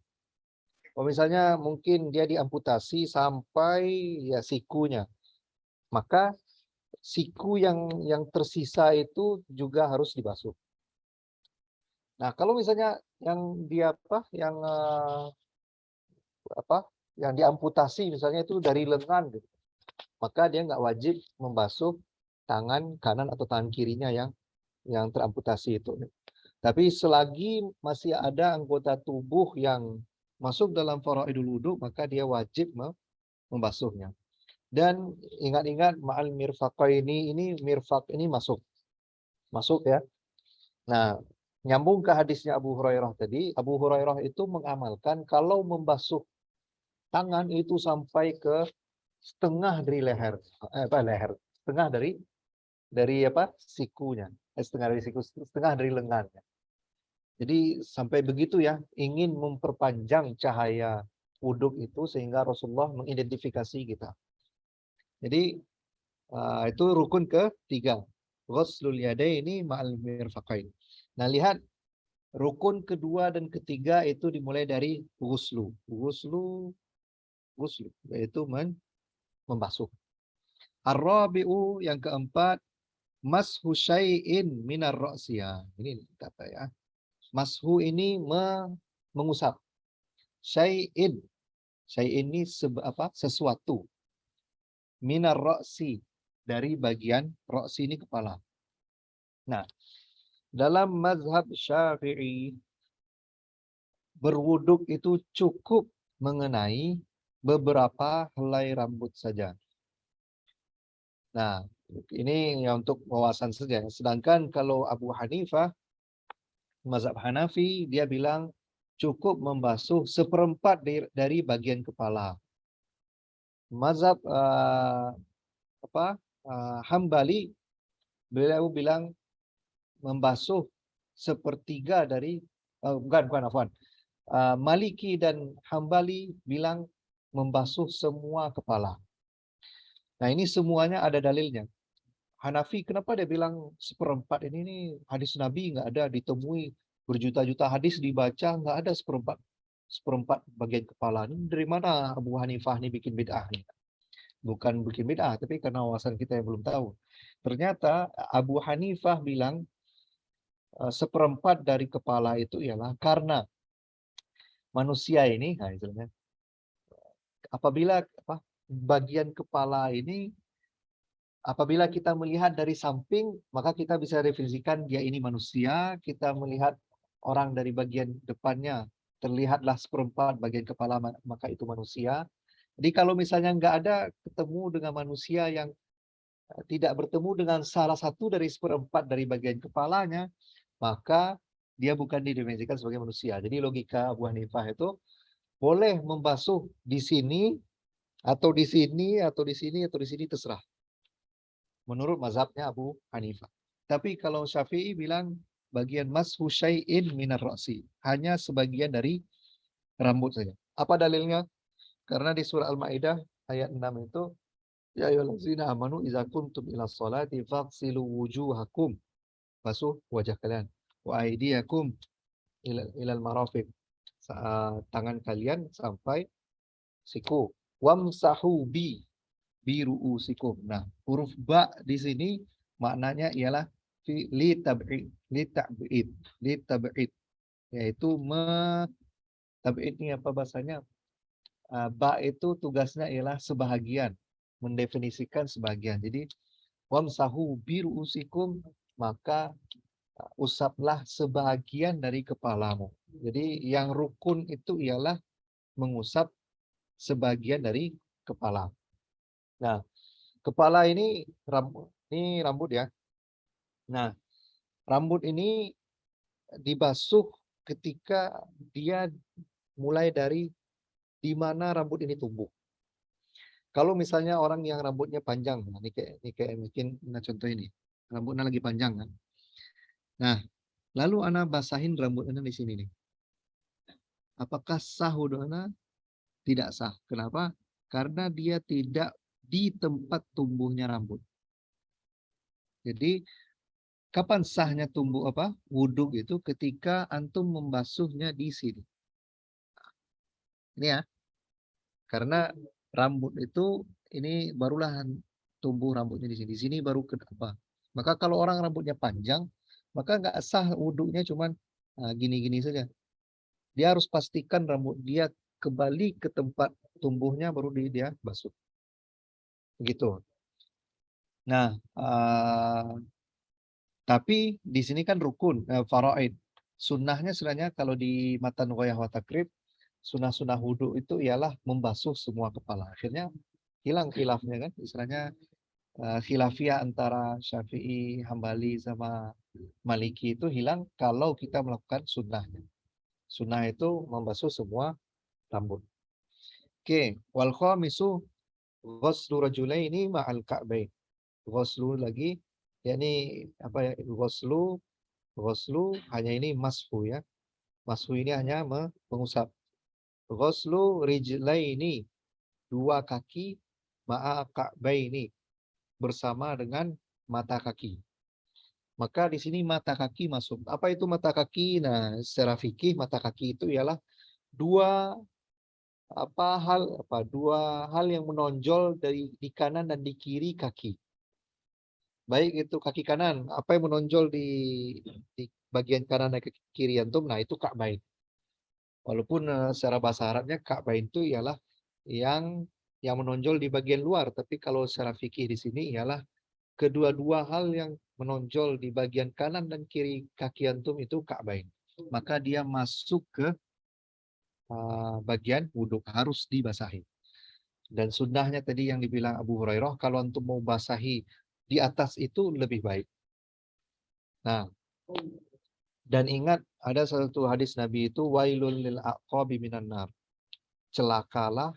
B: Kalau misalnya mungkin dia diamputasi sampai ya sikunya, maka siku yang tersisa itu juga harus dibasuh. Nah, kalau misalnya yang dia yang diamputasi misalnya itu dari lengan gitu, maka dia nggak wajib membasuh tangan kanan atau tangan kirinya yang teramputasi itu. Tapi selagi masih ada anggota tubuh yang masuk dalam faraidul wudu, maka dia wajib membasuhnya. Dan ingat-ingat ma'al mirfaqaini, ini mirfaq ini masuk ya. Nah, nyambung ke hadisnya Abu Hurairah tadi, Abu Hurairah itu mengamalkan kalau membasuh tangan itu sampai ke setengah dari setengah dari sikunya, setengah dari siku, setengah dari lengannya. Jadi sampai begitu ya, ingin memperpanjang cahaya wuduk itu sehingga Rasulullah mengidentifikasi kita. Jadi itu rukun ketiga. Ghuslul yadaini ma'al mirfaqain. Nah, lihat rukun kedua dan ketiga itu dimulai dari ghuslu, yaitu membasuh. Ar-rabi'u, yang keempat, mashu syai'in minar ra'siyah. Ini kata ya. Mashu ini mengusap. Syai'in ini sesuatu. Minar ra'si, dari bagian ra'si ini kepala. Nah, dalam mazhab Syafi'i, berwuduk itu cukup mengenai beberapa helai rambut saja. Nah, ini yang untuk wawasan saja. Sedangkan kalau Abu Hanifah, mazhab Hanafi, dia bilang cukup membasuh seperempat dari bagian kepala. Mazhab Hambali, beliau bilang membasuh sepertiga dari Maliki dan Hambali bilang membasuh semua kepala. Nah, ini semuanya ada dalilnya. Hanafi kenapa dia bilang seperempat? Ini hadis Nabi nggak ada ditemui, berjuta-juta hadis dibaca nggak ada seperempat. seperempat bagian kepala. Ini dari mana Abu Hanifah nih bikin bid'ah nih? Bukan bikin bid'ah, tapi karena wawasan kita yang belum tahu. Ternyata Abu Hanifah bilang seperempat dari kepala itu ialah karena manusia ini, nah istilahnya, apabila bagian kepala ini, apabila kita melihat dari samping, maka kita bisa definisikan dia ini manusia. Kita melihat orang dari bagian depannya, terlihatlah seperempat bagian kepala, maka itu manusia. Jadi kalau misalnya nggak ada ketemu dengan manusia yang tidak bertemu dengan salah satu dari seperempat dari bagian kepalanya, maka dia bukan didefinisikan sebagai manusia. Jadi logika Abu Hanifah itu boleh membasuh di sini, atau di sini, atau di sini, atau di sini, terserah. Menurut mazhabnya Abu Hanifah. Tapi kalau Syafi'i bilang bagian mashu syai'in minar ra'si, hanya sebagian dari rambut saja. Apa dalilnya? Karena di surah Al-Maidah ayat 6 itu, ya ayyuhallazina amanu idza kuntum ila sholati faghsilu wujuhakum, basuh wajah kalian, wa aydiyakum ilal marafiq, tangan kalian sampai siku, wamsahu bi ru'usikum. Nah, huruf ba di sini maknanya ialah li tab'id, yaitu tab'id ini apa bahasanya? Ba itu tugasnya ialah sebahagian, mendefinisikan sebagian. Jadi wamsahu bi ru'usikum, maka usaplah sebahagian dari kepalamu. Jadi yang rukun itu ialah mengusap sebagian dari kepala. Nah, kepala ini rambut ya. Nah, rambut ini dibasuh ketika dia mulai dari di mana rambut ini tumbuh. Kalau misalnya orang yang rambutnya panjang, nah ini kayak mungkin contoh ini, rambutnya lagi panjang kan. Nah, lalu ana basahin rambut ana di sini nih. Apakah sah wudu ana? Tidak sah. Kenapa? Karena dia tidak di tempat tumbuhnya rambut. Jadi kapan sahnya tumbuh wudhu itu ketika antum membasuhnya di sini. Ini ya. Karena rambut itu ini barulah tumbuh rambutnya di sini. Di sini baru Maka kalau orang rambutnya panjang, maka nggak sah wudhunya cuman gini-gini saja. Dia harus pastikan rambut dia kembali ke tempat tumbuhnya baru dia basuh. Begitu. Nah, tapi di sini kan rukun, faraid. Sunnahnya sebenarnya kalau di Matan Ghoyah wa Takrib, sunnah-sunnah wudhu itu ialah membasuh semua kepala. Akhirnya hilang khilafnya kan. Istilahnya khilafiyah antara Syafi'i, Hambali, sama Maliki itu hilang kalau kita melakukan sunnahnya. Sunnah itu membasuh semua rambut. Oke, wal khamisu ghuslu rajulaini ma'al ka'bain. Ghuslu lagi, yakni apa ya? Ghuslu hanya ini mashu ya. Mashu ini hanya mengusap. Ghuslu rijlaini, dua kaki, ma'a ka'baini, bersama dengan mata kaki. Maka di sini mata kaki masuk. Apa itu mata kaki? Nah, secara fikih mata kaki itu ialah dua hal yang menonjol di kanan dan di kiri kaki. Baik itu kaki kanan, apa yang menonjol di bagian kanan dan kiri antum, nah itu ka'bain. Walaupun secara bahasa Arabnya ka'bain itu ialah yang menonjol di bagian luar, tapi kalau secara fikih di sini ialah kedua-dua hal yang menonjol di bagian kanan dan kiri kaki antum itu ka'bain. Maka dia masuk ke bagian wudhu, harus dibasahi. Dan sunnahnya tadi yang dibilang Abu Hurairah, kalau antum mau basahi di atas itu lebih baik. Nah, dan ingat ada satu hadis Nabi itu, wailul lil aqabi minan nar. Celakalah,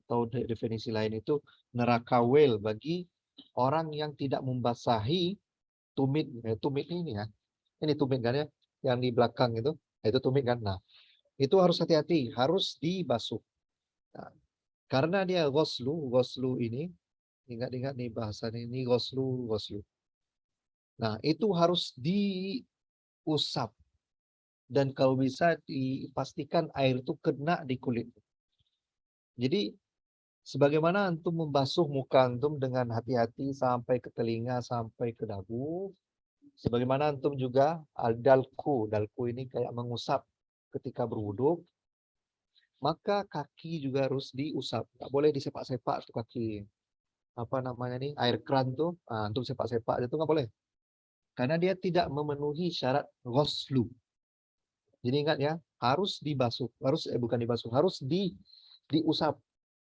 B: atau definisi lain itu neraka wail bagi orang yang tidak membasahi tumit. Tumit ini ya. Ini tumit kan ya, yang di belakang itu tumit kan. Nah, itu harus hati-hati, harus dibasuh. Nah, karena dia ghuslu ini, ingat-ingat nih bahasa ini ghuslu. Nah, itu harus diusap. dan kalau bisa dipastikan air itu kena di kulit. Jadi sebagaimana antum membasuh muka antum dengan hati-hati sampai ke telinga, sampai ke dagu, sebagaimana antum juga dalku ini kayak mengusap ketika berwudu, maka kaki juga harus diusap. Nggak boleh disepak-sepak tuh kaki. Apa namanya nih, air keran tuh, antum sepak-sepak itu nggak boleh. Karena dia tidak memenuhi syarat ghuslu. Jadi ingat ya, harus dibasuh, bukan dibasuh, harus diusap.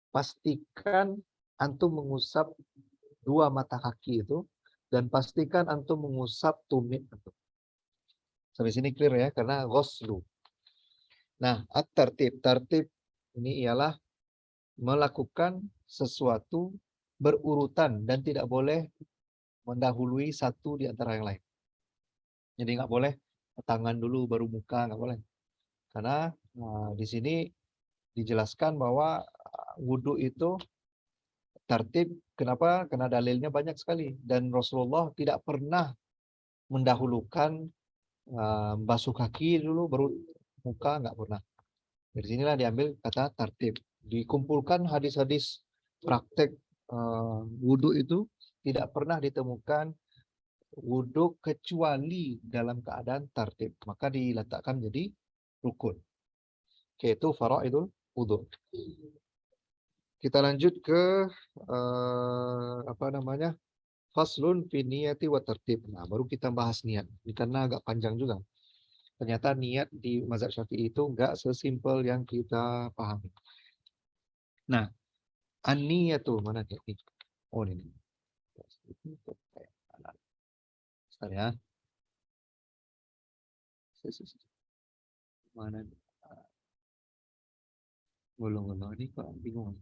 B: Pastikan antum mengusap dua mata kaki itu, dan pastikan antum mengusap tumit antum. Sampai sini clear ya, karena ghuslu. Nah, at-tartib. Tartib ini ialah melakukan sesuatu berurutan dan tidak boleh mendahului satu di antara yang lain. Jadi nggak boleh tangan dulu baru muka, nggak boleh. Karena di sini dijelaskan bahwa wudhu itu tertib. Kenapa? Karena dalilnya banyak sekali. Dan Rasulullah tidak pernah mendahulukan basuh kaki dulu baru muka, nggak pernah. Dari sinilah diambil kata tertib. Dikumpulkan hadis-hadis praktek wudhu itu tidak pernah ditemukan wudhu kecuali dalam keadaan tertib. Maka diletakkan jadi rukun. Yaitu faraidul wudhu. Kita lanjut ke faslun fi niyati wa tertib. Nah, baru kita bahas niat. Ini karena agak panjang juga. Ternyata niat di mazhab Syafi'i itu enggak sesimpel yang kita pahami. Nah, an-niyatu mana nih? Oh, ini. Bentar ya. Mana? Gulung-gulung ini kok bingung.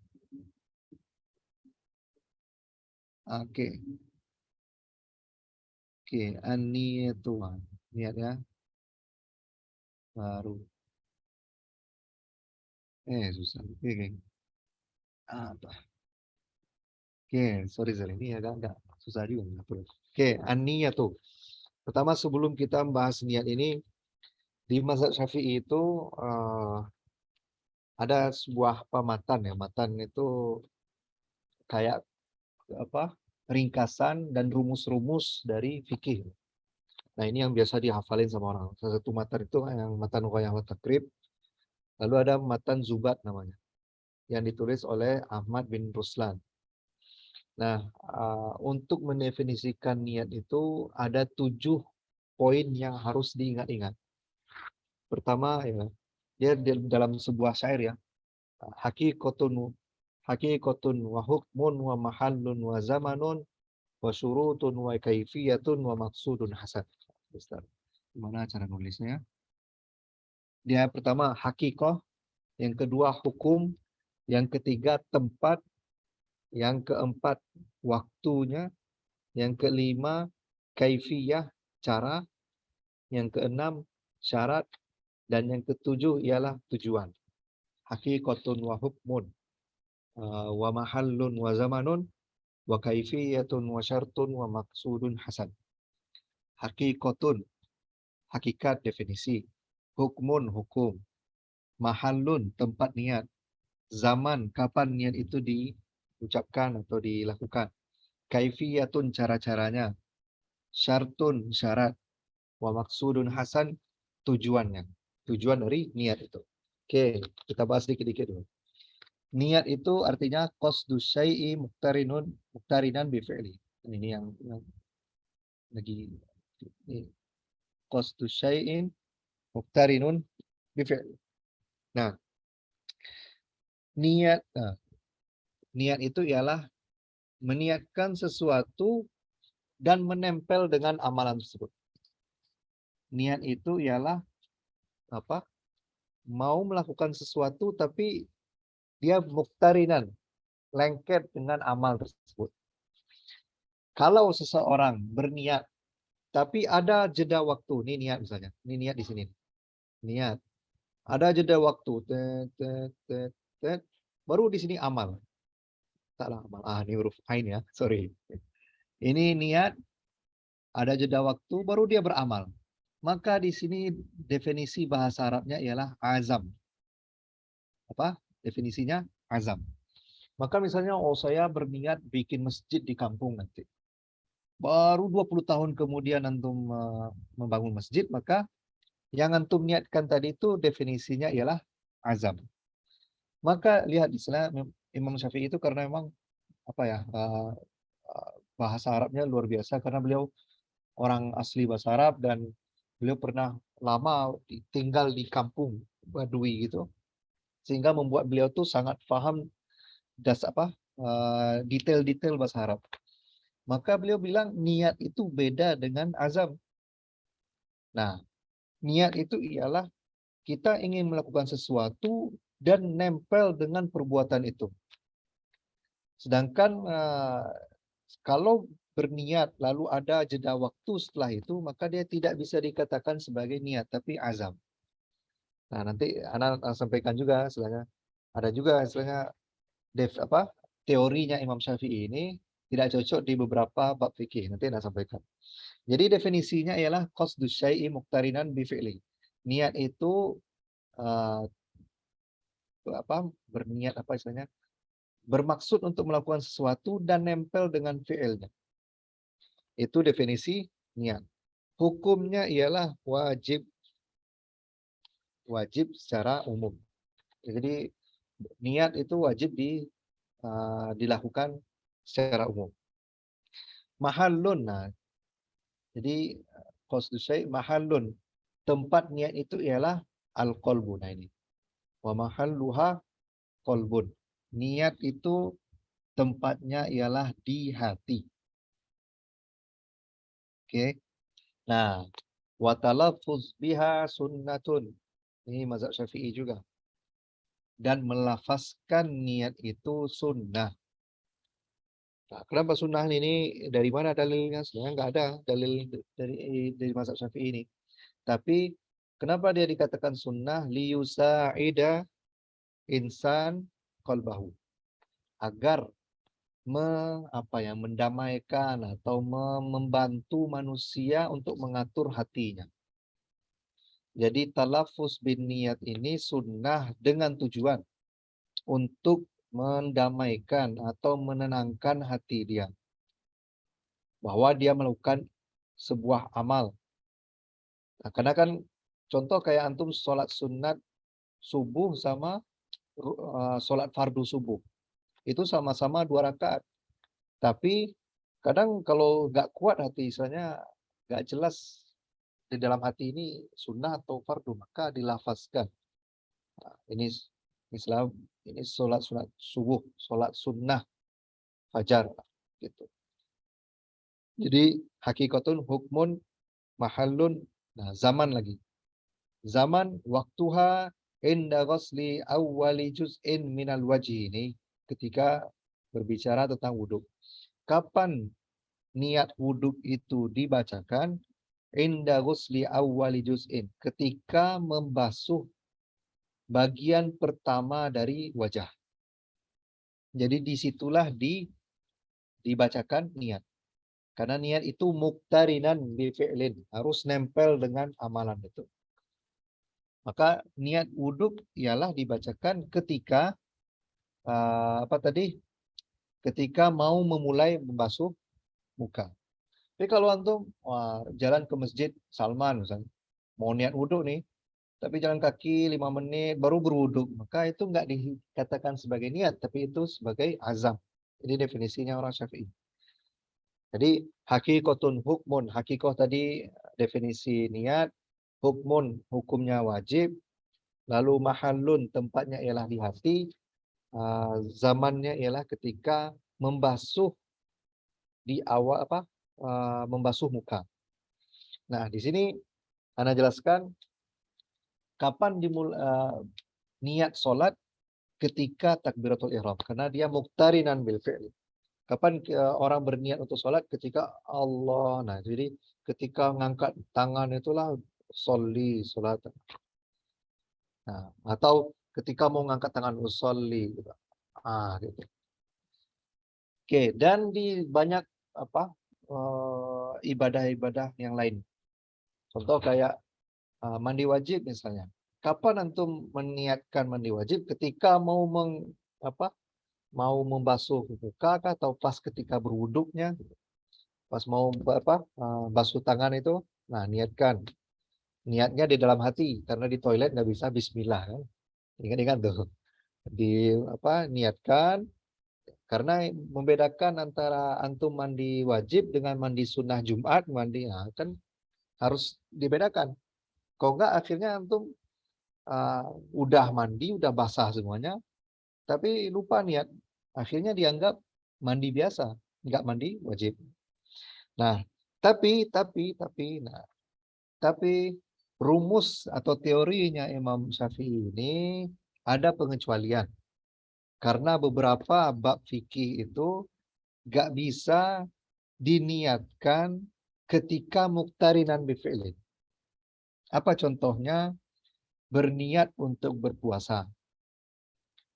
B: Oke. Oke, an-niyatu. Niat ya. Baru. Susah. Oke. Apa? Oke, sorry. Ini agak susah juga. Oke, an-niyatu. Pertama, sebelum kita membahas niat ini, di mazhab Syafi'i itu ada sebuah pematan ya. Matan itu kayak ringkasan dan rumus-rumus dari fikih. Nah, ini yang biasa dihafalin sama orang. Salah satu matan itu yang matan Ghayah wa Taqrib. Lalu ada matan Zubat namanya, yang ditulis oleh Ahmad bin Ruslan. Nah, untuk mendefinisikan niat itu ada 7 poin yang harus diingat-ingat. Pertama ya, dia dalam sebuah syair ya, hakikatun wa hukmun wa mahallun wa zamanun wa syurutun wa kaifiyatun wa maksudun hasan. Gimana cara nulisnya? Dia pertama hakikoh, yang kedua hukum, yang ketiga tempat, yang keempat waktunya, yang kelima kaifiyah, cara, yang keenam syarat, dan yang ketujuh ialah tujuan. Hakikatun wa hukmun wa mahallun wa zamanun wa kaifiyatun wa syartun wa maksudun hasan. Hakikatun, hakikat definisi. Hukmun, hukum. Mahallun, tempat niat. Zaman, kapan niat itu diucapkan atau dilakukan. Kaifiyatun, cara-caranya. Syartun, syarat. Wa maksudun hasan, tujuannya. Tujuan dari niat itu. Oke, kita bahas dikit-dikit dulu. Niat itu artinya qasdu syai'i muqtarinan bi fi'li. Ini yang lagi ini. Qasdu syai'in muqtarinun bi fi'li. Nah, niat itu ialah meniatkan sesuatu dan menempel dengan amalan tersebut. Niat itu ialah mau melakukan sesuatu tapi dia muqtarinan, lengket dengan amal tersebut. Kalau seseorang berniat tapi ada jeda waktu, ini niat misalnya, ini niat di sini. Niat. Ada jeda waktu, baru di sini amal. Taklah amal. Ini huruf ain ya, sorry. Ini niat, ada jeda waktu, baru dia beramal. Maka di sini definisi bahasa Arabnya ialah azam. Apa? Definisinya azam. Maka misalnya, oh saya berniat bikin masjid di kampung nanti. Baru 20 tahun kemudian antum membangun masjid, maka yang antum niatkan tadi itu definisinya ialah azam. Maka lihat istilah Imam Syafi'i itu karena memang apa ya, bahasa Arabnya luar biasa karena beliau orang asli bahasa Arab dan beliau pernah lama tinggal di kampung Badui gitu, sehingga membuat beliau tuh sangat paham detail-detail bahasa Arab. Maka beliau bilang niat itu beda dengan azam. Nah, niat itu ialah kita ingin melakukan sesuatu dan nempel dengan perbuatan itu. Sedangkan kalau berniat lalu ada jeda waktu setelah itu, maka dia tidak bisa dikatakan sebagai niat, tapi azam. Nah, nanti Ana sampaikan juga istilahnya. Ada juga istilahnya teorinya Imam Syafi'i ini tidak cocok di beberapa bab fikih. Nanti Ana sampaikan. Jadi definisinya ialah qasdus syai'i muqtarinan bi fi'li. Niat itu berniat istilahnya? Bermaksud untuk melakukan sesuatu dan nempel dengan fi'ilnya. Itu definisi niat. Hukumnya ialah wajib secara umum. Jadi niat itu wajib dilakukan secara umum. Mahallun, nah, jadi qasdu syai' mahallun. Tempat niat itu ialah al-qalbu. Nah ini. Wa mahalluha qalbun. Niat itu tempatnya ialah di hati. Oke. Nah, wa talaffuz biha sunnatun. Ini mazhab Syafi'i juga. Dan melafazkan niat itu sunnah. Nah, kenapa sunnah ini? Dari mana dalilnya? Sebenarnya nggak ada dalil dari mazhab Syafi'i ini. Tapi kenapa dia dikatakan sunnah? Liyusa'ida insan qalbahu. Agar mendamaikan atau membantu manusia untuk mengatur hatinya. Jadi talafuz bin niat ini sunnah dengan tujuan untuk mendamaikan atau menenangkan hati dia. Bahwa dia melakukan sebuah amal. Nah, karena kan contoh kayak antum sholat sunat subuh sama sholat fardu subuh. Itu sama-sama 2 rakaat. Tapi kadang kalau nggak kuat hati, istilahnya nggak jelas di dalam hati ini sunnah atau fardu, maka dilafazkan. Nah, ini Islam, ini sholat sunat subuh, sholat sunnah fajar, gitu. Jadi hakikatun hukmun mahallun, nah zaman lagi. Zaman waktuha inda ghusli awwali juz'in minal wajhi, ini ketika berbicara tentang wudhu. Kapan niat wudhu itu dibacakan? Inda ghusli awwali juz'in, ketika membasuh bagian pertama dari wajah. Jadi disitulah dibacakan niat. Karena niat itu muqtarinan bi fi'lin, harus nempel dengan amalan itu. Maka niat wudhu ialah dibacakan ketika ketika mau memulai membasuh muka. Tapi kalau antum jalan ke masjid Salman misalnya, mau niat wudhu nih, tapi jalan kaki 5 menit baru berwudhu, maka itu nggak dikatakan sebagai niat, tapi itu sebagai azam. Jadi definisinya orang Syafi'i. Jadi hakikatun hukmun, hakikoh tadi definisi niat, hukmun hukumnya wajib, lalu mahallun tempatnya ialah di hati, zamannya ialah ketika membasuh di awal membasuh muka. Nah, di sini Ana jelaskan kapan niat sholat ketika takbiratul ihram, karena dia muqtarinan bil fi'li. Kapan orang berniat untuk sholat? Ketika Allah. Nah, jadi ketika mengangkat tangan itulah sholat. Nah, atau ketika mau mengangkat tangan usolli, gitu. Gitu. Oke, dan di banyak ibadah-ibadah yang lain. Contoh kayak mandi wajib misalnya. Kapan antum meniatkan mandi wajib? Ketika mau mau membasuh muka kah, atau pas ketika berwuduknya, pas mau basuh tangan itu, nah niatkan. Niatnya di dalam hati, karena di toilet nggak bisa Bismillah kan. Ingat-ingat tuh. Niatkan, karena membedakan antara antum mandi wajib dengan mandi sunnah Jumat, kan harus dibedakan. Kalau enggak akhirnya antum udah mandi, udah basah semuanya, tapi lupa niat. Akhirnya dianggap mandi biasa, enggak mandi wajib. Nah, tapi rumus atau teorinya Imam Syafi'i ini ada pengecualian. Karena beberapa bab fikih itu enggak bisa diniatkan ketika muqtarinan bifi'lin. Apa contohnya? Berniat untuk berpuasa.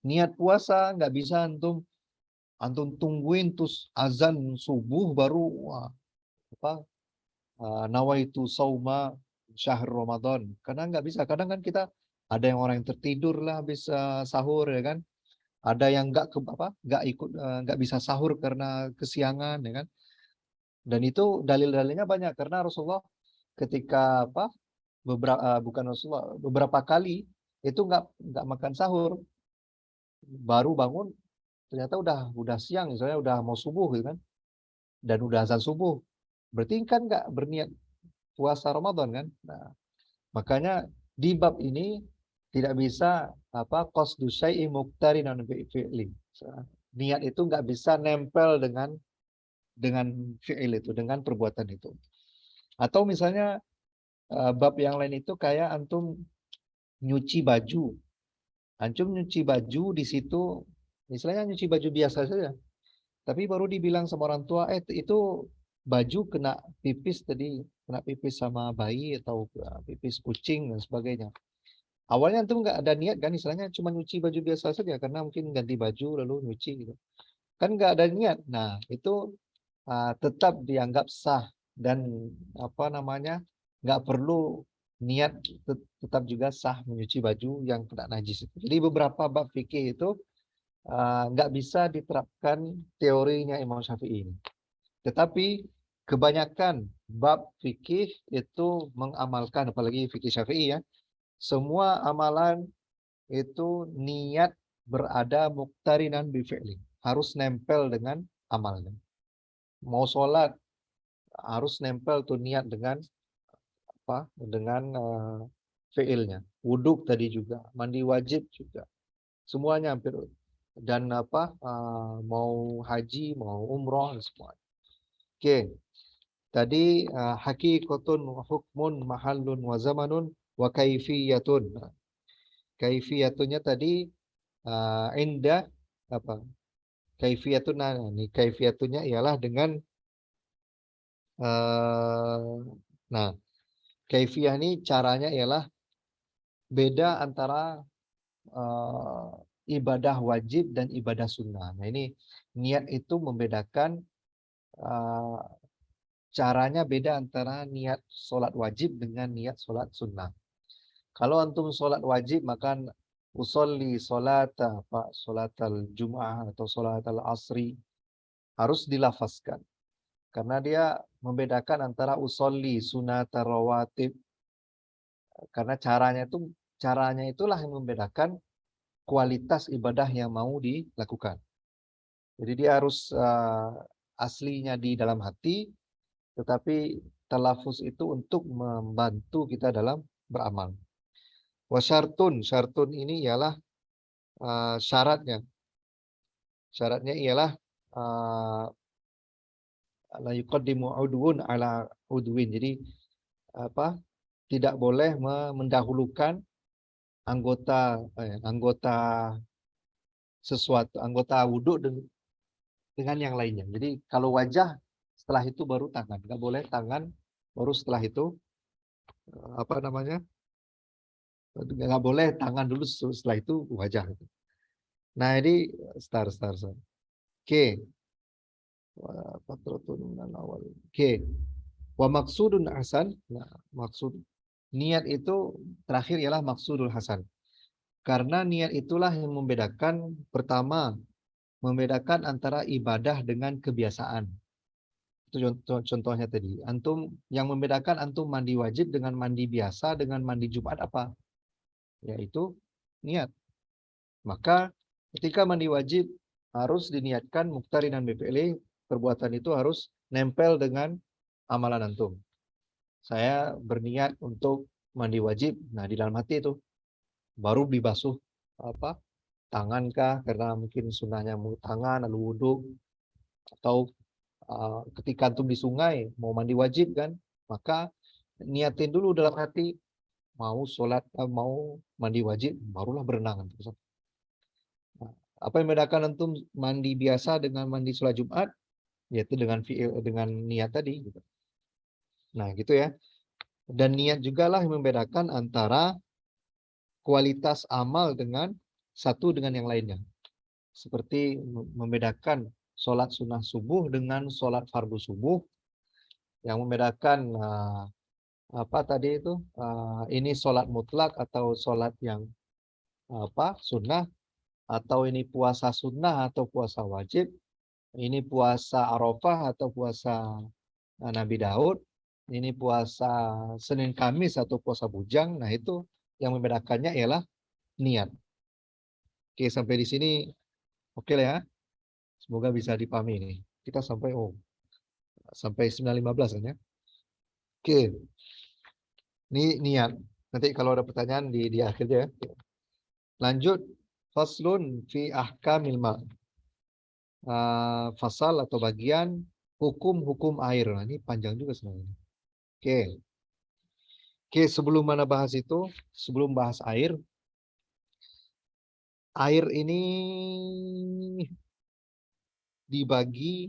B: Niat puasa nggak bisa antum tungguin terus azan subuh baru nawaitu sauma syahr Ramadan. Karena nggak bisa. Kadang kan kita ada yang orang yang tertidur lah habis sahur ya kan. Ada yang nggak bisa sahur karena kesiangan ya kan. Dan itu dalil-dalilnya banyak karena Rasulullah ketika beberapa kali itu nggak makan sahur, baru bangun ternyata udah siang, misalnya udah mau subuh gitu kan, dan udah azan subuh, berarti kan nggak berniat puasa Ramadan kan. Nah, makanya di bab ini tidak bisa qasdu syai'i muqtarinan fi'li. Niat itu nggak bisa nempel dengan fi'il itu, dengan perbuatan itu. Atau misalnya bab yang lain itu kayak antum nyuci baju. Antum nyuci baju di situ, misalnya nyuci baju biasa saja. Tapi baru dibilang sama orang tua, itu baju kena pipis tadi, kena pipis sama bayi atau pipis kucing dan sebagainya. Awalnya antum nggak ada niat kan, istilahnya cuma nyuci baju biasa saja karena mungkin ganti baju lalu nyuci gitu. Kan nggak ada niat. Nah, itu tetap dianggap sah dan nggak perlu niat, tetap juga sah menyuci baju yang kena najis. Jadi beberapa bab fikih itu nggak bisa diterapkan teorinya Imam Syafi'i ini. Tetapi kebanyakan bab fikih itu mengamalkan, apalagi fikih Syafi'i ya, semua amalan itu niat berada muqtarinan bifi'li, harus nempel dengan amalnya. Mau sholat harus nempel tuh niat dengan fi'ilnya. Wuduk tadi juga, mandi wajib juga, semuanya hampir. Dan mau haji, mau umroh, semua. Oke, tadi hakikatun, hukmun, mahallun, wa zamanun, wa kaifiyatun. Kaifiyatunnya tadi indah kaifiyatun. Ini kaifiyatunnya ialah dengan kaifiyah ini caranya ialah beda antara ibadah wajib dan ibadah sunnah. Nah, ini niat itu membedakan caranya beda antara niat sholat wajib dengan niat sholat sunnah. Kalau antum sholat wajib, maka usolli sholat al-jum'ah atau sholat al-asri harus dilafazkan. Karena dia membedakan antara usolli sunat rawatib. Karena caranya itulah yang membedakan kualitas ibadah yang mau dilakukan. Jadi dia harus aslinya di dalam hati, tetapi talafuz itu untuk membantu kita dalam beramal. Wasyartun, syartun ini ialah syaratnya. Syaratnya ialah la yuqaddimu udwun ala udwin. Jadi tidak boleh mendahulukan anggota wudhu dengan yang lainnya. Jadi kalau wajah, setelah itu baru tangan. Nggak boleh tangan baru setelah itu nggak boleh tangan dulu setelah itu wajah. Nah, ini start. Oke. Oke. Wa maksudun hasan. Nah, maksud niat itu terakhir ialah maksudul hasan. Karena niat itulah yang membedakan, pertama, membedakan antara ibadah dengan kebiasaan. Itu contohnya tadi. Antum yang membedakan antum mandi wajib dengan mandi biasa dengan mandi Jumat apa? Yaitu niat. Maka ketika mandi wajib harus diniatkan muqtari dan BPL, perbuatan itu harus nempel dengan amalan antum. Saya berniat untuk mandi wajib. Nah, di dalam hati itu baru dibasuh tangan kah, karena mungkin sunnahnya tangan lalu wudhu, atau ketika antum di sungai mau mandi wajib kan, maka niatin dulu dalam hati mau sholat, mau mandi wajib, barulah berenang. Nah, apa yang membedakan antum mandi biasa dengan mandi sholat Jumat, yaitu dengan niat tadi gitu. Nah gitu ya. Dan niat juga lah yang membedakan antara kualitas amal dengan satu dengan yang lainnya. Seperti membedakan sholat sunnah subuh dengan sholat fardu subuh, yang membedakan ini sholat mutlak atau sholat yang sunnah, atau ini puasa sunnah atau puasa wajib, ini puasa Arafah atau puasa Nabi Daud, ini puasa Senin Kamis atau puasa bujang. Nah itu yang membedakannya ialah niat. Oke, sampai di sini oke lah ya. Semoga bisa dipahami ini. Kita sampai 9.15 kan ya. Oke. Ini niat. Nanti kalau ada pertanyaan di akhir ya. Lanjut, faslun fi ahkamil ma. Fasal atau bagian hukum-hukum air. Nah, ini panjang juga sebenarnya. Oke, sebelum mana bahas itu, sebelum bahas air ini dibagi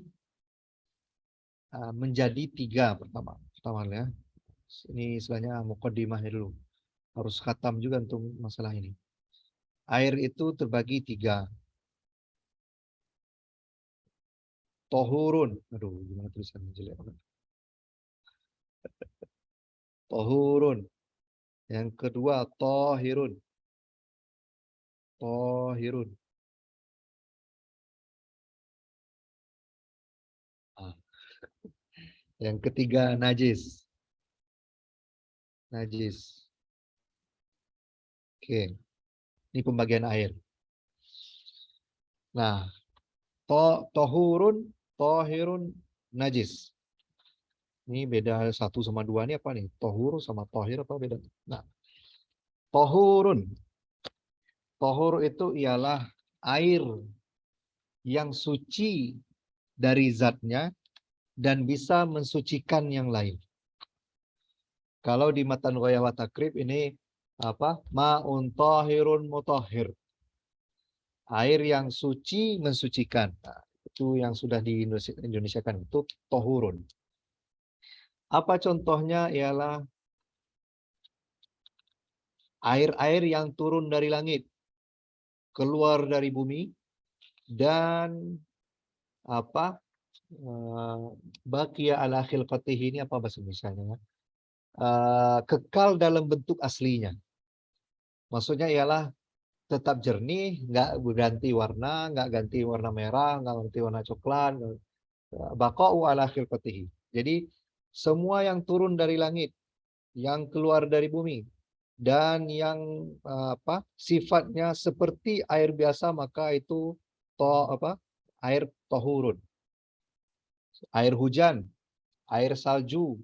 B: menjadi 3 pertama ya. Ini istilahnya muqaddimahnya dulu. Harus khatam juga untuk masalah ini. Air itu terbagi 3. Tohurun. Aduh, gimana tulisannya jelek banget. Tohurun. Yang kedua, tohirun. Tohirun. Yang ketiga, najis. Najis. Oke. Ini pembagian air. Nah, tohurun, tohirun, najis. Ini beda 1 sama 2 ini apa nih? Tohur sama tohir apa beda? Nah, tohurun. Tohur itu ialah air yang suci dari zatnya dan bisa mensucikan yang lain. Kalau di matan Ghayah wa Takrib ini ma'un tahirun mutahhir. Air yang suci mensucikan. Nah, itu yang sudah di Indonesiakan itu tohurun. Apa contohnya? Ialah air-air yang turun dari langit, keluar dari bumi, dan baqiya ala khilqatihi, ini apa bahasa Indonesianya? Kekal dalam bentuk aslinya. Maksudnya ialah tetap jernih, nggak berganti warna, nggak ganti warna merah, nggak ganti warna coklat. Baqa'u ala khilqatihi. Jadi semua yang turun dari langit, yang keluar dari bumi, dan yang sifatnya seperti air biasa, maka itu air tohurun. Air hujan, air salju,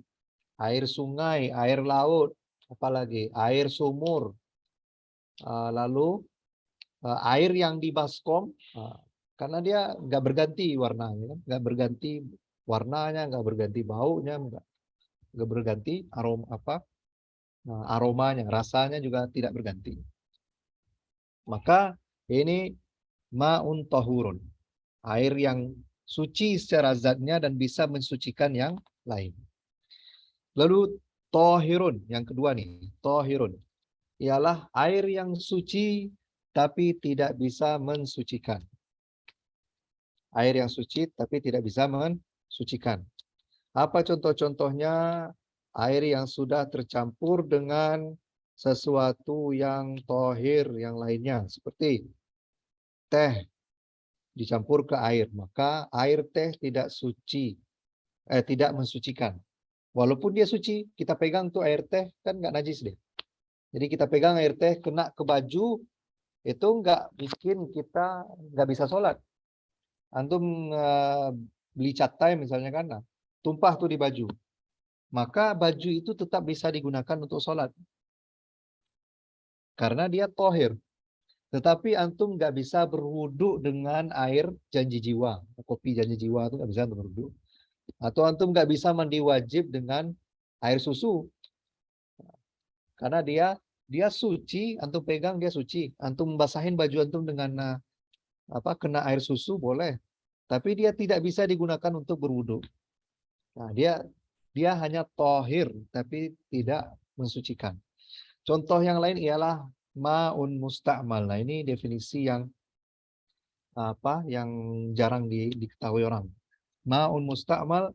B: air sungai, air laut, apalagi air sumur, lalu air yang di baskom, karena dia nggak berganti warnanya, nggak berganti warnanya, nggak berganti baunya, nggak berganti aromanya, rasanya juga tidak berganti. Maka ini ma'un tahurun, air yang suci secara zatnya dan bisa mensucikan yang lain. Lalu tohirun, yang kedua nih, tohirun ialah air yang suci tapi tidak bisa mensucikan. Air yang suci tapi tidak bisa mensucikan. Apa contoh-contohnya air yang sudah tercampur dengan sesuatu yang tohir yang lainnya, seperti teh dicampur ke air, maka air teh tidak suci, tidak mensucikan. Walaupun dia suci, kita pegang tuh air teh kan nggak najis deh. Jadi kita pegang air teh kena ke baju, itu nggak bikin kita nggak bisa sholat. Antum beli cat time misalnya kan, nah, tumpah tuh di baju, maka baju itu tetap bisa digunakan untuk sholat karena dia tohir. Tetapi antum nggak bisa berwudu dengan air janji jiwa, kopi janji jiwa itu nggak bisa berwudu. Atau antum nggak bisa mandi wajib dengan air susu karena dia suci, antum pegang dia suci. Antum basahin baju antum dengan kena air susu boleh, tapi dia tidak bisa digunakan untuk berwudu. Nah, dia hanya tohir tapi tidak mensucikan. Contoh yang lain ialah ma'un musta'mal. Nah, ini definisi yang jarang diketahui orang. Ma'un musta'mal,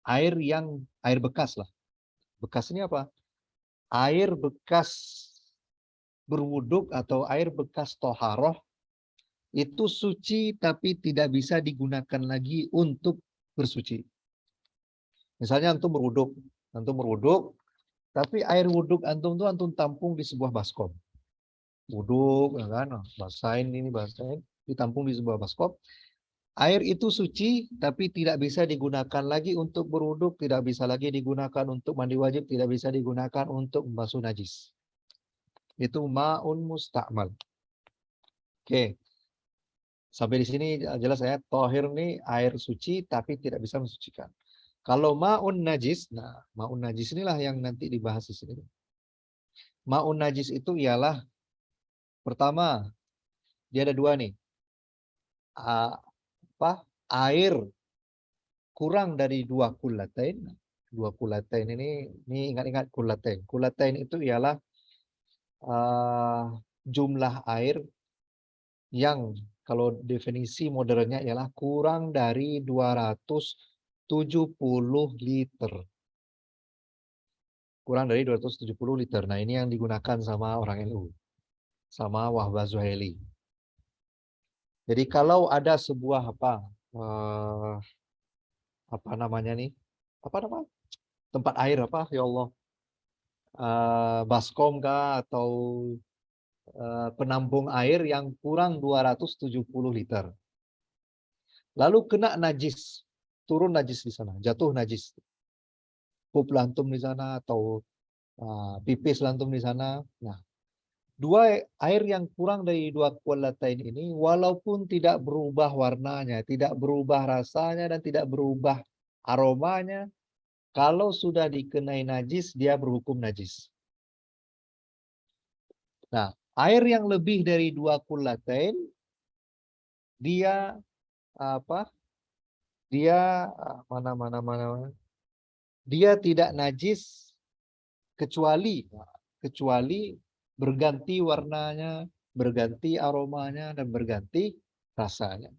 B: air bekas lah. Bekas ini apa? Air bekas berwuduk atau air bekas toharoh itu suci tapi tidak bisa digunakan lagi untuk bersuci. Misalnya antum berwuduk, tapi air wuduk antum tuh antum tampung di sebuah baskom. Wuduk, ya kan, basahin, ditampung di sebuah baskom. Air itu suci, tapi tidak bisa digunakan lagi untuk berwuduk, tidak bisa lagi digunakan untuk mandi wajib, tidak bisa digunakan untuk membasuh najis. Itu ma'un musta'mal. Oke. Sampai di sini jelas ya, tohir nih air suci, tapi tidak bisa mensucikan. Kalau ma'un najis, nah ma'un najis inilah yang nanti dibahas di sini. Ma'un najis itu ialah, pertama, dia ada dua nih. Air kurang dari 2 kulatain. 2 kulatain ini ingat-ingat kulatain. Kulatain itu ialah jumlah air yang kalau definisi modernnya ialah kurang dari 270 liter. Kurang dari 270 liter. Nah, ini yang digunakan sama orang NU. Sama Wahbah Zuhaili. Jadi kalau ada sebuah tempat air ya Allah, baskom kah atau penampung air yang kurang 270 liter. Lalu kena najis, turun najis di sana, jatuh najis. Pup lantum di sana atau pipis lantum di sana. Nah, dua air yang kurang dari 2 kualatain ini walaupun tidak berubah warnanya, tidak berubah rasanya dan tidak berubah aromanya, kalau sudah dikenai najis dia berhukum najis. Nah, air yang lebih dari 2 kualatain dia dia tidak najis kecuali berganti warnanya, berganti aromanya, dan berganti rasanya.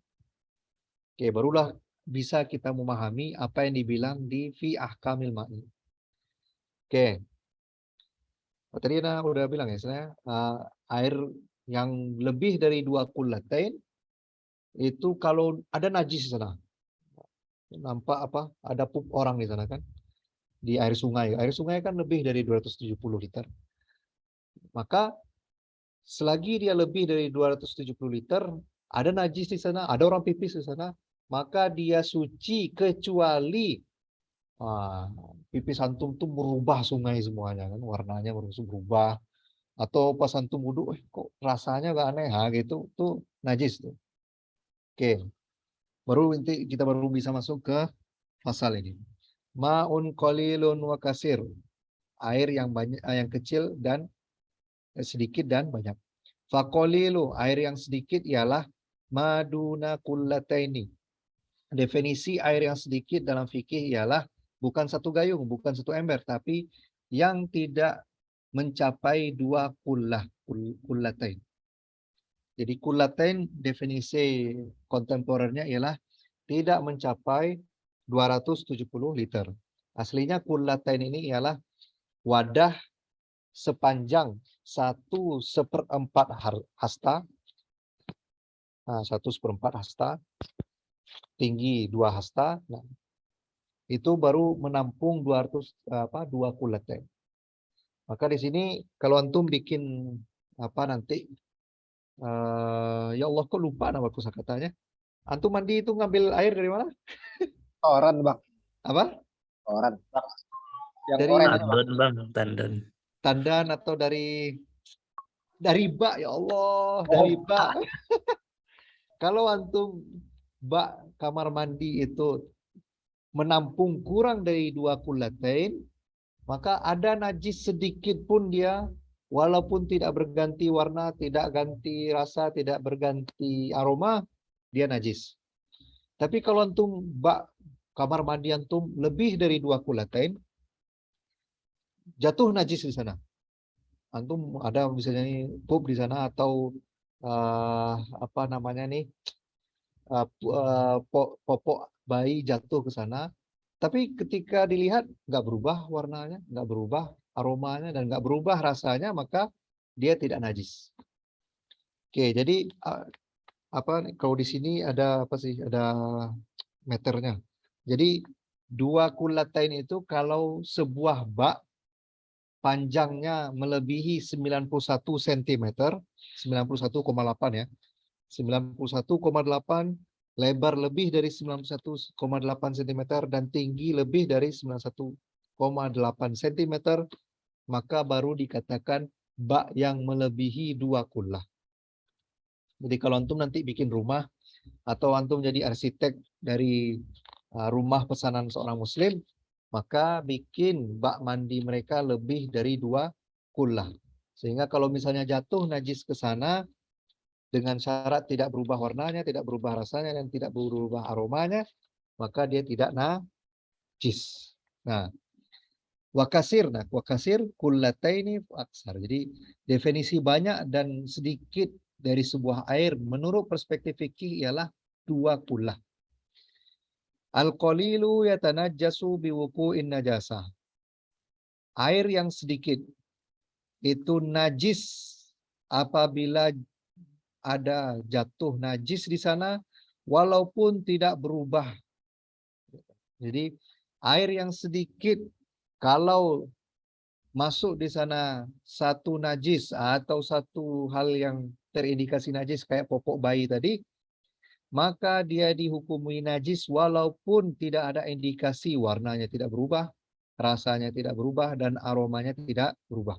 B: Oke, barulah bisa kita memahami apa yang dibilang di fi ahkamil ma'i. Oke. Tadi udah bilang ya, saya air yang lebih dari 2 kulatain itu kalau ada najis di sana. Nampak ada pup orang di sana kan? Di air sungai. Air sungai kan lebih dari 270 liter. Maka selagi dia lebih dari 270 liter, ada najis di sana, ada orang pipis di sana, maka dia suci kecuali pipis antum tuh merubah sungai semuanya kan, warnanya berubah, atau pas antum wudhu, kok rasanya gak aneh, gitu, tuh najis tuh. Oke, kita baru bisa masuk ke pasal ini. Ma'un qalilun wa kasir, air yang banyak, yang kecil dan sedikit dan banyak. Faqalilu, air yang sedikit ialah maduna kullataini. Definisi air yang sedikit dalam fikih ialah bukan satu gayung, bukan satu ember, tapi yang tidak mencapai 2 kullatain. Jadi kullatain definisi kontemporernya ialah tidak mencapai 270 liter. Aslinya kullatain ini ialah wadah sepanjang 1/4 hasta. Nah, 1/4 hasta, tinggi 2 hasta. Nah, itu baru menampung 2 kullatain. Maka di sini kalau antum bikin nanti ya Allah kok lupa nama kosakatanya. Antum mandi itu ngambil air dari mana?
D: Toran, Bang.
B: Apa?
D: Toran. Yang
B: Dari
D: oren itu, Bang.
E: Tandon bang, tandon.
B: tandan atau dari bak, ya Allah, dari bak. Kalau antum bak kamar mandi itu menampung kurang dari 2 kullatain, maka ada najis sedikit pun dia, walaupun tidak berganti warna, tidak ganti rasa, tidak berganti aroma, dia najis. Tapi kalau antum bak kamar mandi antum lebih dari 2 kullatain, jatuh najis di sana. Antum ada misalnya nih pup di sana atau popok bayi jatuh ke sana. Tapi ketika dilihat nggak berubah warnanya, nggak berubah aromanya, dan nggak berubah rasanya, maka dia tidak najis. Oke, jadi kalau di sini ada ada meternya. Jadi 2 kullatain itu kalau sebuah bak panjangnya melebihi 91 cm, 91,8 ya. 91,8, lebar lebih dari 91,8 cm dan tinggi lebih dari 91,8 cm, maka baru dikatakan bak yang melebihi 2 kullah. Jadi kalau antum nanti bikin rumah atau antum jadi arsitek dari rumah pesanan seorang muslim, maka bikin bak mandi mereka lebih dari 2 kullah. Sehingga kalau misalnya jatuh najis ke sana dengan syarat tidak berubah warnanya, tidak berubah rasanya, dan tidak berubah aromanya, maka dia tidak najis. Nah, wakasir kullataini aksar. Jadi definisi banyak dan sedikit dari sebuah air menurut perspektif fikih ialah 2 kullah. Al-qalilu yatanajjasu biwuqu'in najasah. Air yang sedikit itu najis apabila ada jatuh najis di sana walaupun tidak berubah. Jadi air yang sedikit kalau masuk di sana satu najis atau satu hal yang terindikasi najis kayak popok bayi tadi, maka dia dihukumi najis walaupun tidak ada indikasi warnanya tidak berubah, rasanya tidak berubah, dan aromanya tidak berubah.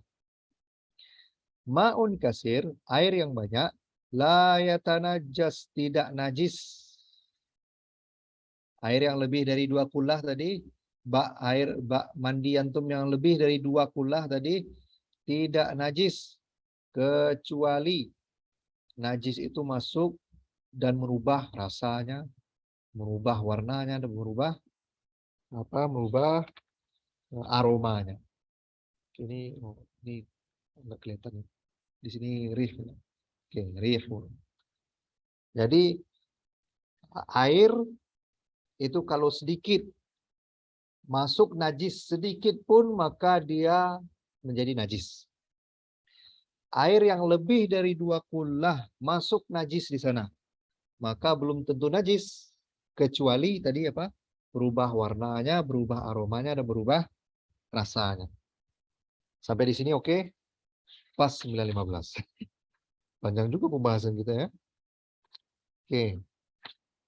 B: Ma'un kasir, air yang banyak, la yatanajjas, tidak najis. Air yang lebih dari 2 kullah tadi, bak mandi antum yang lebih dari 2 kullah tadi, tidak najis. Kecuali najis itu masuk dan merubah rasanya, merubah warnanya, dan merubah aromanya. Ini nggak kelihatan. Di sini rif. Oke, rif. Jadi air itu kalau sedikit masuk najis sedikit pun, maka dia menjadi najis. Air yang lebih dari 2 kullah masuk najis di sana, maka belum tentu najis, kecuali tadi berubah warnanya, berubah aromanya, dan berubah rasanya. Sampai di sini oke? Pas 9.15. Panjang juga pembahasan kita ya. Oke.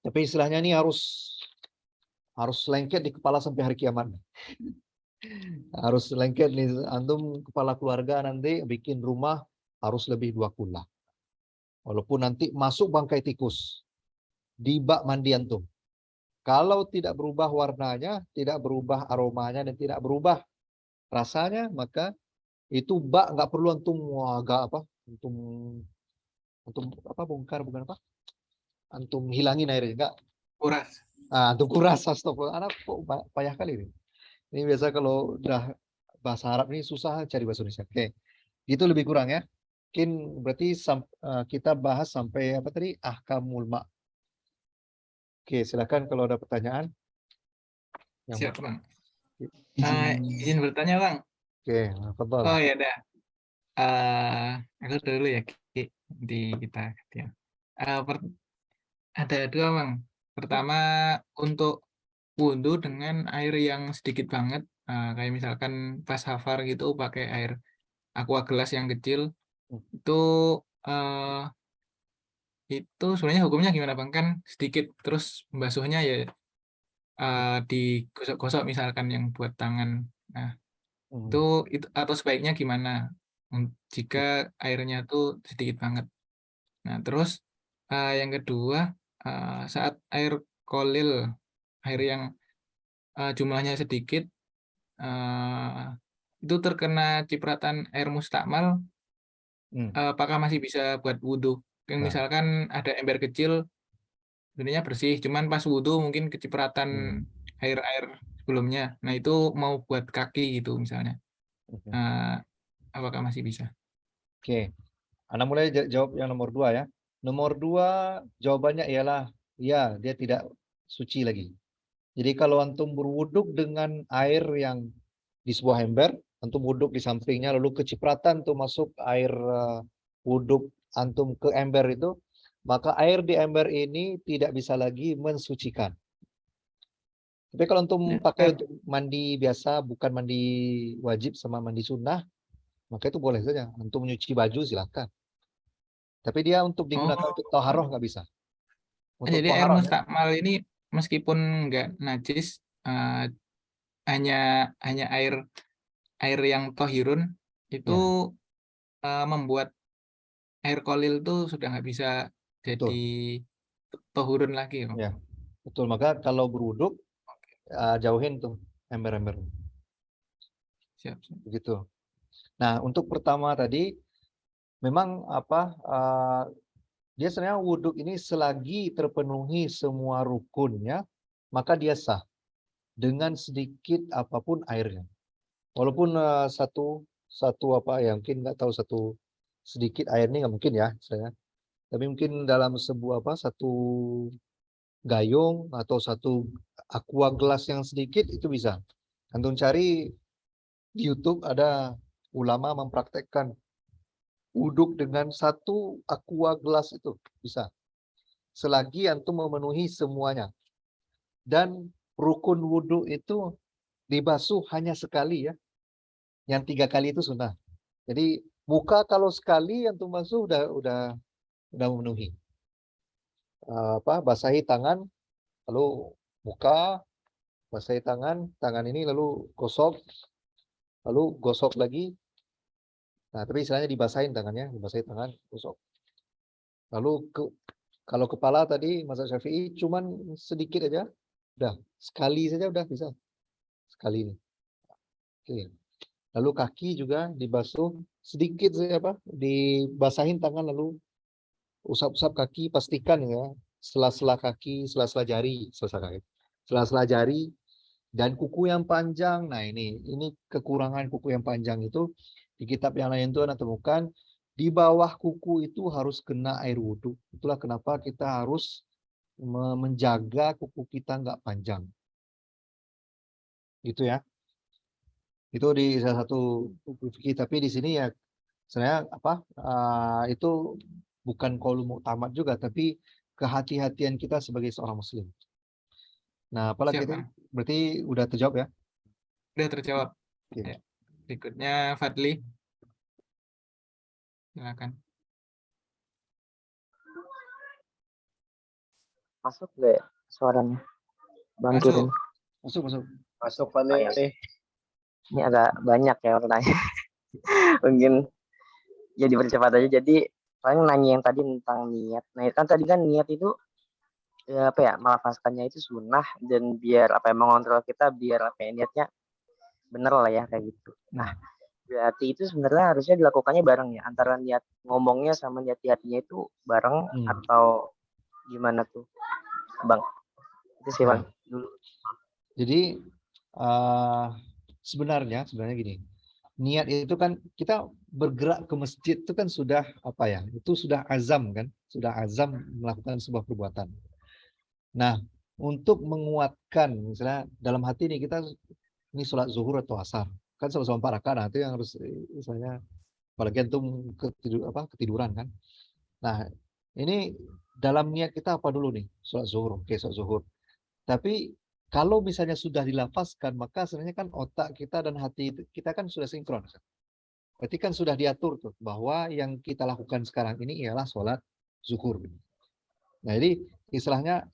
B: Tapi istilahnya ini harus lengket di kepala sampai hari kiamat. Harus lengket nih, antum kepala keluarga nanti bikin rumah harus lebih 2 kullah. Walaupun nanti masuk bangkai tikus di bak mandi antum. Kalau tidak berubah warnanya, tidak berubah aromanya, dan tidak berubah rasanya, maka itu bak nggak perlu antum bongkar, bukan antum hilangin airnya, enggak.
C: Kuras.
B: Antum kuras, astagfirullah. Anak kok payah kali ini. Ini biasa kalau udah bahasa Arab ini susah cari bahasa Indonesia. Oke, itu lebih kurang ya. Mungkin berarti kita bahas sampai ahkamul ma'. Oke, silakan kalau ada pertanyaan. Yang
C: Siap, Bang.
B: izin.
C: Izin bertanya, Bang.
B: Oke, tafadhol.
C: Oh ya dah. Aku dulu ya, Ki, di kita. Ya. Ada dua, Bang. Pertama, untuk wudhu dengan air yang sedikit banget, kayak misalkan pas safar gitu pakai air aqua gelas yang kecil, itu eh, itu sebenarnya hukumnya gimana, Bang? Kan sedikit, terus membasuhnya ya digosok-gosok misalkan yang buat tangan. Nah, itu atau sebaiknya gimana jika airnya tuh sedikit banget. Nah, terus yang kedua, saat air kolil, air yang jumlahnya sedikit, itu terkena cipratan air mustakmal, apakah masih bisa buat wudhu? Yang
B: Nah.
C: misalkan ada ember kecil, sebenarnya bersih, cuman pas wudhu mungkin kecipratan air-air sebelumnya. Nah, itu mau buat kaki gitu misalnya. Apakah masih bisa?
B: Oke, Anda mulai jawab yang nomor 2 ya. Nomor 2 jawabannya ialah ya, dia tidak suci lagi. Jadi kalau antum berwuduk dengan air yang di sebuah ember, antum wuduk di sampingnya, lalu kecipratan tuh masuk air wuduk antum ke ember itu, maka air di ember ini tidak bisa lagi mensucikan. Tapi kalau antum pakai untuk mandi biasa, bukan mandi wajib sama mandi sunnah, maka itu boleh saja. Antum menyuci baju silakan. Tapi dia untuk digunakan untuk taharah nggak bisa. Untuk
C: Jadi air
B: taharah ya.
C: mustakmal ini meskipun nggak najis, hanya air yang tohirun itu membuat air kolil itu sudah nggak bisa jadi tohurun lagi.
B: Ya, betul. Maka kalau berwuduk jauhin tuh ember-ember.
C: Siap.
B: Begitu. Nah, untuk pertama tadi memang dia sebenarnya wuduk ini selagi terpenuhi semua rukunnya, maka dia sah dengan sedikit apapun airnya. Walaupun satu apa ya, mungkin nggak tahu satu sedikit air ini nggak mungkin ya saya. Tapi mungkin dalam sebuah satu gayung atau satu aqua gelas yang sedikit itu bisa. Antum cari di YouTube ada ulama mempraktekkan wuduk dengan satu aqua gelas itu bisa. Selagi antum memenuhi semuanya. Dan rukun wudhu itu dibasuh hanya sekali ya. Yang 3 kali itu sunnah. Jadi muka kalau sekali antum basuh udah memenuhi. Basahi tangan, lalu muka, basahi tangan ini lalu gosok, lalu gosok lagi. Nah, tapi istilahnya dibasahin tangannya, dibasahi tangan, gosok. Lalu kalau kepala tadi mazhab Syafi'i cuman sedikit aja, udah sekali saja udah bisa. Sekali ini. Oke. Lalu kaki juga dibasuh sedikit saja dibasahin tangan lalu usap-usap kaki, pastikan ya sela-sela kaki, sela-sela jari dan kuku yang panjang. Nah, ini kekurangan kuku yang panjang itu di kitab yang lain itu Anda temukan di bawah kuku itu harus kena air wudhu. Itulah kenapa kita harus menjaga kuku kita nggak panjang. Gitu ya. Itu di salah satu buku fikih, tapi di sini ya sebenarnya itu bukan qaul mu'tamad juga, tapi kehati-hatian kita sebagai seorang muslim. Nah, apalagi itu? Berarti udah terjawab ya?
C: Udah terjawab.
B: Okay.
C: Ya. Berikutnya Fadli. Silakan.
E: Masuk nggak ya suaranya? Bang Kirin.
D: Masuk Fadli.
E: Ini agak banyak ya pertanyaan. Mungkin jadi percepat aja. Jadi paling nanya yang tadi tentang niat. Nah, kan tadi kan niat itu melafazkannya itu sunnah dan biar mengontrol kita biar niatnya bener lah ya kayak gitu. Nah, berarti itu sebenarnya harusnya dilakukannya bareng ya, antara niat ngomongnya sama niat hatinya itu bareng atau gimana tuh, Bang? Itu sih Bang dulu.
B: Jadi sebenarnya gini, niat itu kan kita bergerak ke masjid itu kan sudah itu sudah azam kan, sudah azam melakukan sebuah perbuatan. Nah, untuk menguatkan, misalnya dalam hati nih kita ini sholat zuhur atau asar, kan sama-sama 4 rakaat, nah itu yang harus misalnya apalagi antum ketiduran kan. Nah, ini dalam niat kita apa dulu nih? Sholat zuhur, oke sholat zuhur. Tapi kalau misalnya sudah dilafazkan, maka sebenarnya kan otak kita dan hati kita kan sudah sinkron. Berarti kan sudah diatur tuh bahwa yang kita lakukan sekarang ini ialah sholat zuhur. Nah, jadi istilahnya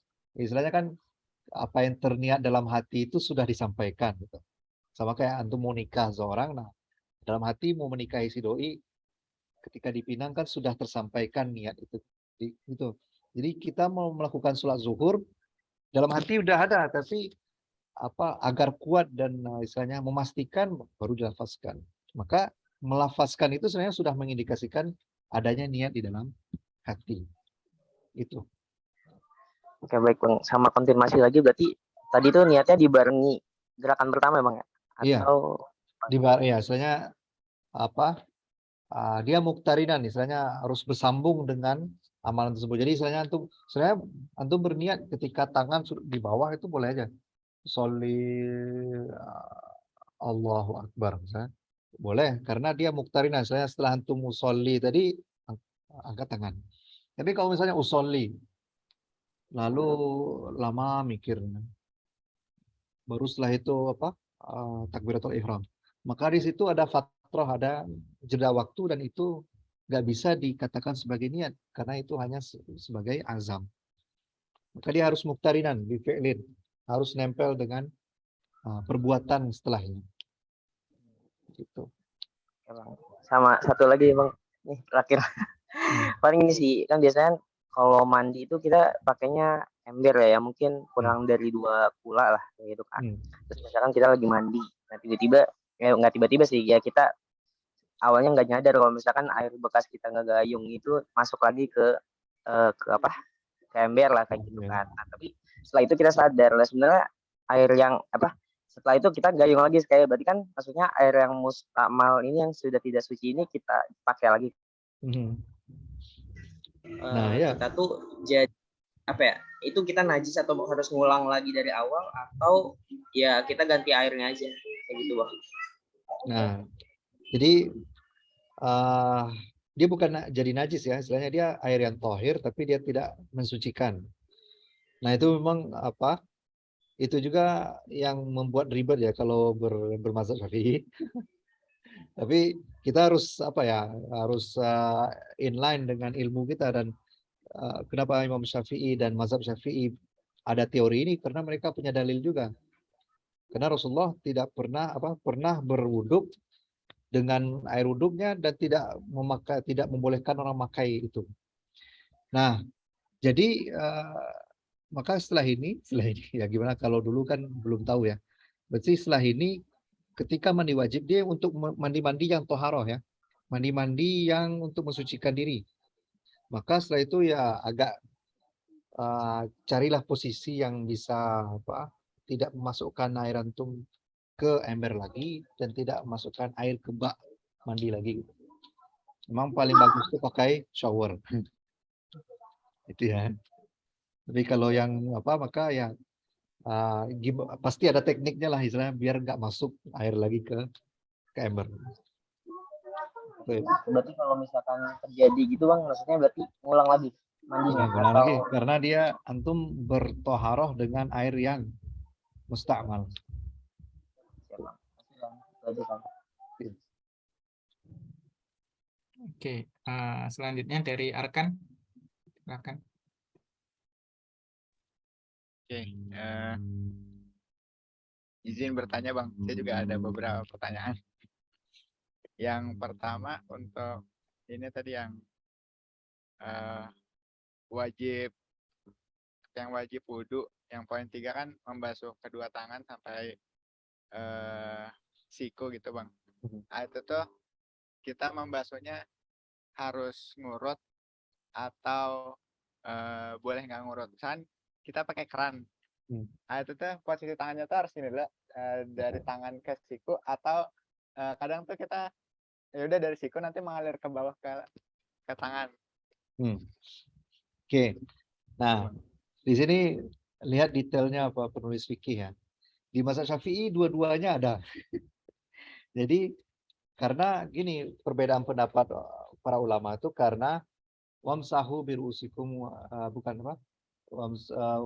B: kan apa yang terniat dalam hati itu sudah disampaikan gitu. Sama kayak antum mau nikah seorang, nah dalam hati mau menikahi si doi, ketika dipinang kan sudah tersampaikan niat itu. Gitu. Jadi kita mau melakukan sholat zuhur, dalam hati udah ada, tapi agar kuat dan istilahnya memastikan baru dilafazkan. Maka melafazkan itu sebenarnya sudah mengindikasikan adanya niat di dalam hati. Itu.
E: Oke, baik Bang. Sama konfirmasi lagi, berarti tadi tuh niatnya dibarengi gerakan pertama Bang ya?
B: Iya.
E: Atau
B: Ya, istilahnya dia muktarinan, istilahnya harus bersambung dengan amalan tersebut. Jadi istilahnya antum berniat ketika tangan di bawah itu boleh aja. Sholli Allahu Akbar misalnya. Boleh, karena dia muktarinan. Istilahnya setelah antum usolli tadi angkat tangan. Tapi kalau misalnya usolli lalu lama mikir, baru setelah itu takbiratul ihram, maka di situ ada fatrah, ada jeda waktu, dan itu nggak bisa dikatakan sebagai niat karena itu hanya sebagai azam. Maka dia harus muktarinan, bifi'lin, harus nempel dengan perbuatan setelahnya. Gitu.
E: ya, Bang. Sama satu lagi Bang, nih terakhir. Paling ini sih, kan biasanya kalau mandi itu kita pakainya ember ya, mungkin kurang dari 2 kula lah gitu kan. Terus misalkan kita lagi mandi, nah tiba-tiba, ya nggak tiba-tiba sih, ya kita awalnya nggak nyadar kalau misalkan air bekas kita ngegayung itu masuk lagi ke ember lah kayak gitu kan. Nah, tapi setelah itu kita sadar lah sebenarnya air yang setelah itu kita gayung lagi kayak, berarti kan maksudnya air yang mustakmal ini yang sudah tidak suci ini kita pakai lagi.
B: Nah, ya.
E: Kita tuh jadi itu kita najis atau harus ngulang lagi dari awal, atau ya kita ganti airnya aja kayak gitu Bang.
B: Nah, jadi dia bukan jadi najis ya, istilahnya dia air yang tohir tapi dia tidak mensucikan. Nah, itu memang itu juga yang membuat ribet ya kalau bermazhab Syafi'i. Tapi kita harus harus inline dengan ilmu kita. Dan kenapa Imam Syafi'i dan mazhab Syafi'i ada teori ini, karena mereka punya dalil juga. Karena Rasulullah tidak pernah berwuduk dengan air wuduknya dan tidak membolehkan orang memakai itu. Nah, jadi maka setelah ini ya gimana, kalau dulu kan belum tahu ya. Berarti setelah ini ketika mandi wajib dia untuk mandi-mandi yang toharoh ya. Mandi-mandi yang untuk mensucikan diri. Maka setelah itu ya agak carilah posisi yang bisa tidak memasukkan air antum ke ember lagi dan tidak memasukkan air ke bak mandi lagi. Memang paling bagus itu pakai shower. Itu ya. Tapi kalau yang maka ya pasti ada tekniknya lah, istilahnya biar nggak masuk air lagi ke ember.
E: Berarti kalau misalkan terjadi gitu Bang, maksudnya berarti ngulang lagi mandinya
B: ngulang lagi karena dia antum bertoharoh dengan air yang mustakmal.
C: Oke, selanjutnya dari Arkan. Silakan.
A: Oke, izin bertanya Bang, saya juga ada beberapa pertanyaan. Yang pertama untuk ini tadi yang wajib wudhu, yang poin 3 kan membasuh kedua tangan sampai siku gitu Bang. Nah, itu tuh kita membasuhnya harus ngurut atau boleh nggak ngurut? Misalkan kita pakai keran. Nah, itu tuh posisi tangannya tuh harus ini lah, dari tangan ke siku, atau kadang tuh kita ya udah dari siku nanti mengalir ke bawah ke tangan.
B: Oke. Nah, di sini lihat detailnya apa penulis fikih ya. Di mazhab Syafi'i dua-duanya ada. Jadi karena gini perbedaan pendapat para ulama itu karena wamsahu birusikum bukan apa?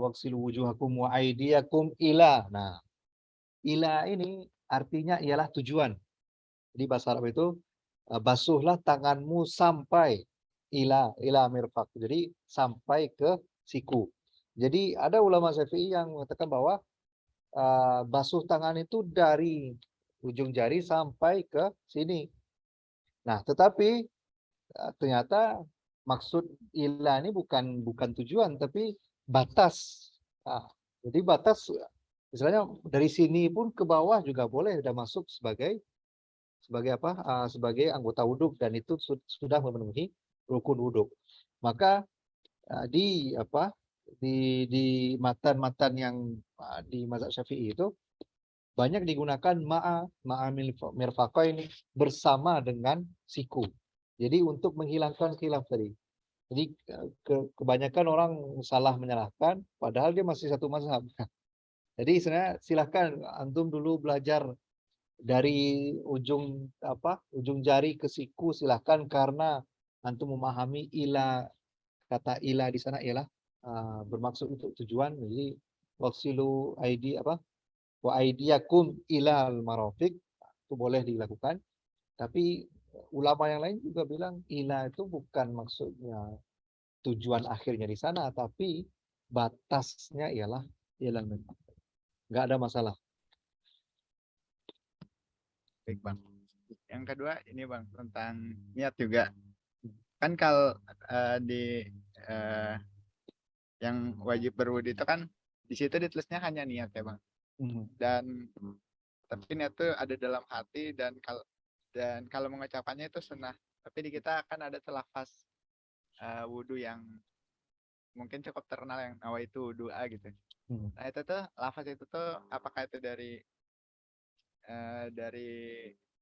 B: Waksilu wujuhakum wa aydiyakum ila. Nah, ila ini artinya ialah tujuan. Jadi bahasa Arab itu basuhlah tanganmu sampai ila mirfaq. Jadi sampai ke siku. Jadi ada ulama Syafi'i yang mengatakan bahwa basuh tangan itu dari ujung jari sampai ke sini. Nah, tetapi ternyata maksud ila ini bukan tujuan tapi batas. Nah, jadi batas misalnya dari sini pun ke bawah juga boleh sudah masuk sebagai apa? Sebagai anggota wudhu dan itu sudah memenuhi rukun wudhu. Maka di matan-matan yang di mazhab Syafi'i itu banyak digunakan ma'a mirfaqain bersama dengan siku. Jadi untuk menghilangkan khilaf tadi. Jadi kebanyakan orang salah menyalahkan padahal dia masih satu mazhab. Jadi sebenarnya silahkan antum dulu belajar dari ujung jari ke siku silahkan karena antum memahami kata ila di sana ialah bermaksud untuk tujuan. Jadi waksilu wa aidiyakum ilal marafiq itu boleh dilakukan. Tapi ulama yang lain juga bilang ila itu bukan maksudnya tujuan akhirnya di sana, tapi batasnya ialah mirfaq. Nggak ada masalah.
A: Baik Bang. Yang kedua ini Bang tentang niat juga. Kan kalau di yang wajib berwudu itu kan di situ ditulisnya hanya niat ya Bang. Dan tapi niat itu ada dalam hati dan kalau mengucapkannya itu sunnah. Tapi di kita kan ada lafaz wudu yang mungkin cukup terkenal yang nawaitu doa gitu. Nah itu tuh lafaz itu tuh apakah itu dari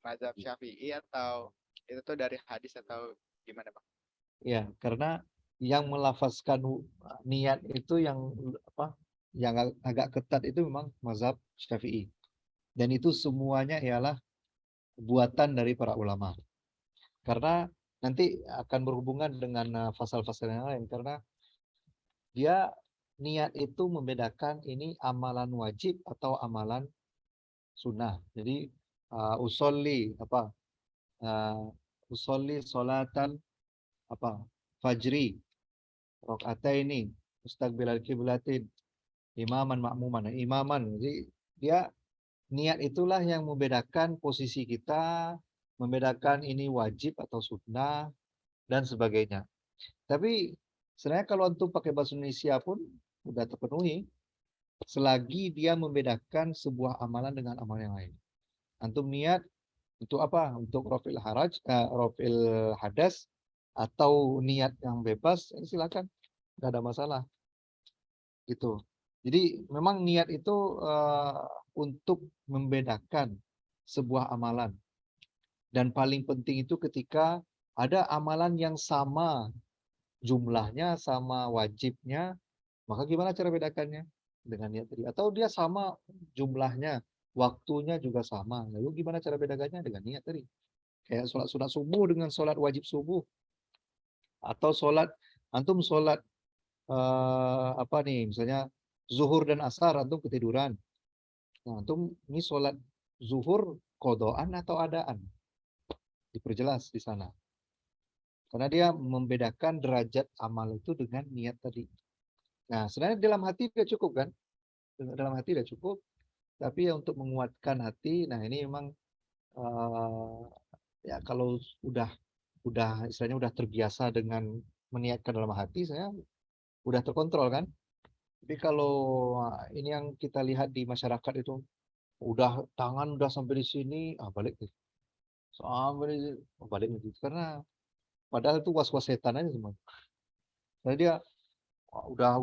A: mazhab Syafi'i atau itu tuh dari hadis atau gimana Bang?
B: Ya, karena yang melafazkan niat itu yang agak ketat itu memang mazhab Syafi'i. Dan itu semuanya ialah buatan dari para ulama. Karena nanti akan berhubungan dengan pasal-pasal yang lain karena dia niat itu membedakan ini amalan wajib atau amalan sunnah. Jadi usolli sholatan fajri rakaataini mustaqbilal qiblatin imaman ma'muman. Jadi dia niat itulah yang membedakan posisi kita, membedakan ini wajib atau sunnah dan sebagainya. Tapi sebenarnya kalau untuk pakai bahasa Indonesia pun sudah terpenuhi selagi dia membedakan sebuah amalan dengan amalan yang lain. Antum niat untuk apa? Untuk rafil hadas atau niat yang bebas, silakan, nggak ada masalah. Gitu. Jadi memang niat itu untuk membedakan sebuah amalan. Dan paling penting itu ketika ada amalan yang sama jumlahnya, sama wajibnya, maka gimana cara bedakannya? Dengan niat tadi. Atau dia sama jumlahnya, waktunya juga sama. Lalu gimana cara bedakannya? Dengan niat tadi. Kayak sholat sunat subuh dengan sholat wajib subuh. Atau antum sholat misalnya zuhur dan asar, antum ketiduran. Nah, antum ini sholat zuhur qodaan atau adaan? Diperjelas di sana. Karena dia membedakan derajat amal itu dengan niat tadi. Nah, sebenarnya dalam hati tidak cukup kan? Dalam hati tidak cukup. Tapi ya untuk menguatkan hati, nah ini memang ya kalau istilahnya udah terbiasa dengan meniatkan dalam hati, saya udah terkontrol kan. Tapi kalau ini yang kita lihat di masyarakat itu, tangan udah sampai di sini, balik nih. Sampai balik nih. Karena padahal itu was-was setan aja semua. Jadi dia udah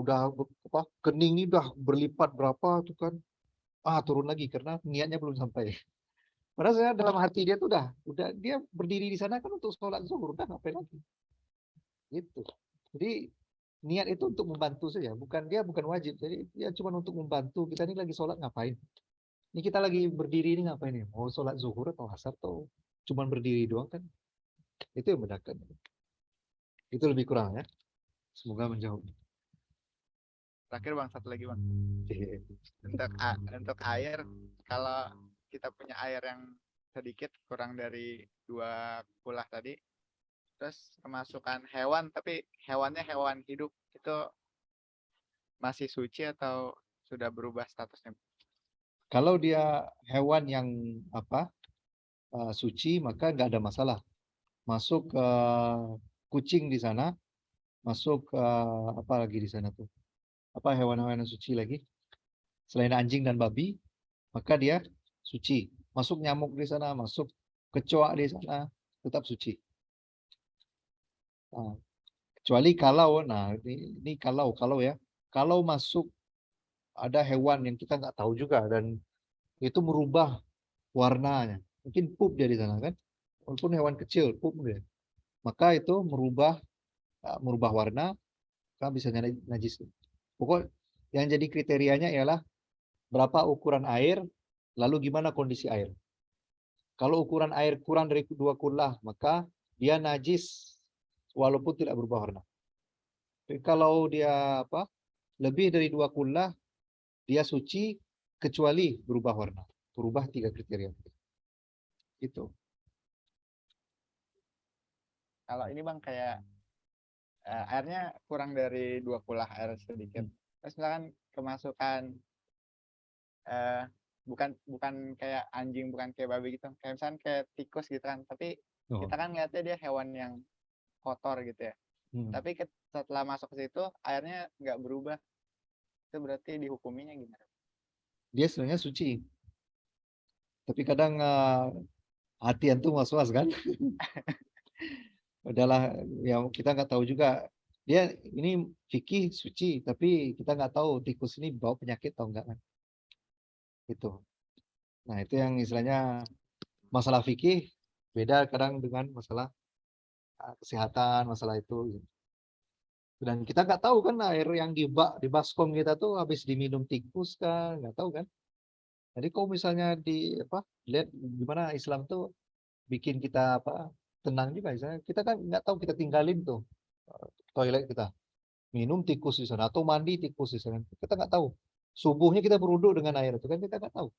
B: kening ini udah berlipat berapa tuh kan, turun lagi karena niatnya belum sampai. Padahal saya dalam hati dia tuh udah dia berdiri di sana kan untuk sholat zuhur, udah ngapain lagi gitu. Jadi niat itu untuk membantu saja, dia bukan wajib. Jadi dia cuma untuk membantu. Kita ini lagi sholat ngapain? Ini kita lagi berdiri ini ngapain nih? Mau sholat zuhur atau asar atau cuma berdiri doang kan? Itu yang bedakan. Itu lebih kurang ya. Semoga menjawab.
A: Terakhir Bang, satu lagi Bang. Untuk air, kalau kita punya air yang sedikit kurang dari 2 kulah tadi, terus kemasukan hewan, tapi hewannya hewan hidup, itu masih suci atau sudah berubah statusnya?
B: Kalau dia hewan yang suci, maka nggak ada masalah. Masuk kucing di sana, masuk apa lagi di sana tuh? Apa hewan-hewan yang suci lagi? Selain anjing dan babi, maka dia suci. Masuk nyamuk di sana, masuk kecoa di sana, tetap suci. Nah, kecuali kalau, ini kalau ya, kalau masuk ada hewan yang kita nggak tahu juga dan itu merubah warnanya, mungkin pup dia di sana kan, walaupun hewan kecil pup dia, maka itu merubah warna, kan bisa najis. Pokok yang jadi kriterianya ialah berapa ukuran air, lalu gimana kondisi air. Kalau ukuran air kurang dari 2 kulah, maka dia najis walaupun tidak berubah warna. Tapi kalau dia lebih dari 2 kulah, dia suci kecuali berubah warna. Berubah 3 kriteria. Itu.
A: Kalau ini Bang kayak airnya kurang dari 2 kulah air sedikit. Terus misalkan kemasukan bukan kayak anjing, bukan kayak babi gitu. Kayak misalkan kayak tikus gitu kan. Tapi kita kan ngeliatnya dia hewan yang kotor gitu ya. Tapi setelah masuk ke situ airnya nggak berubah. Itu berarti dihukuminya gimana?
B: Dia sebenarnya suci. Tapi kadang hati itu was-was kan. Udahlah, ya kita nggak tahu juga. Dia ini fikih suci, tapi kita nggak tahu tikus ini bawa penyakit atau enggak kan. Itu. Nah, itu yang istilahnya masalah fikih beda kadang dengan masalah kesehatan, masalah itu. Dan kita nggak tahu kan air yang di baskom kita tuh habis diminum tikus kan, nggak tahu kan. Jadi kalau misalnya lihat gimana Islam tuh bikin kita tenang juga, misalnya kita kan nggak tahu, kita tinggalin tuh toilet kita, minum tikus di sana atau mandi tikus di sana, kita nggak tahu. Subuhnya kita berwudu dengan air itu kan kita nggak tahu.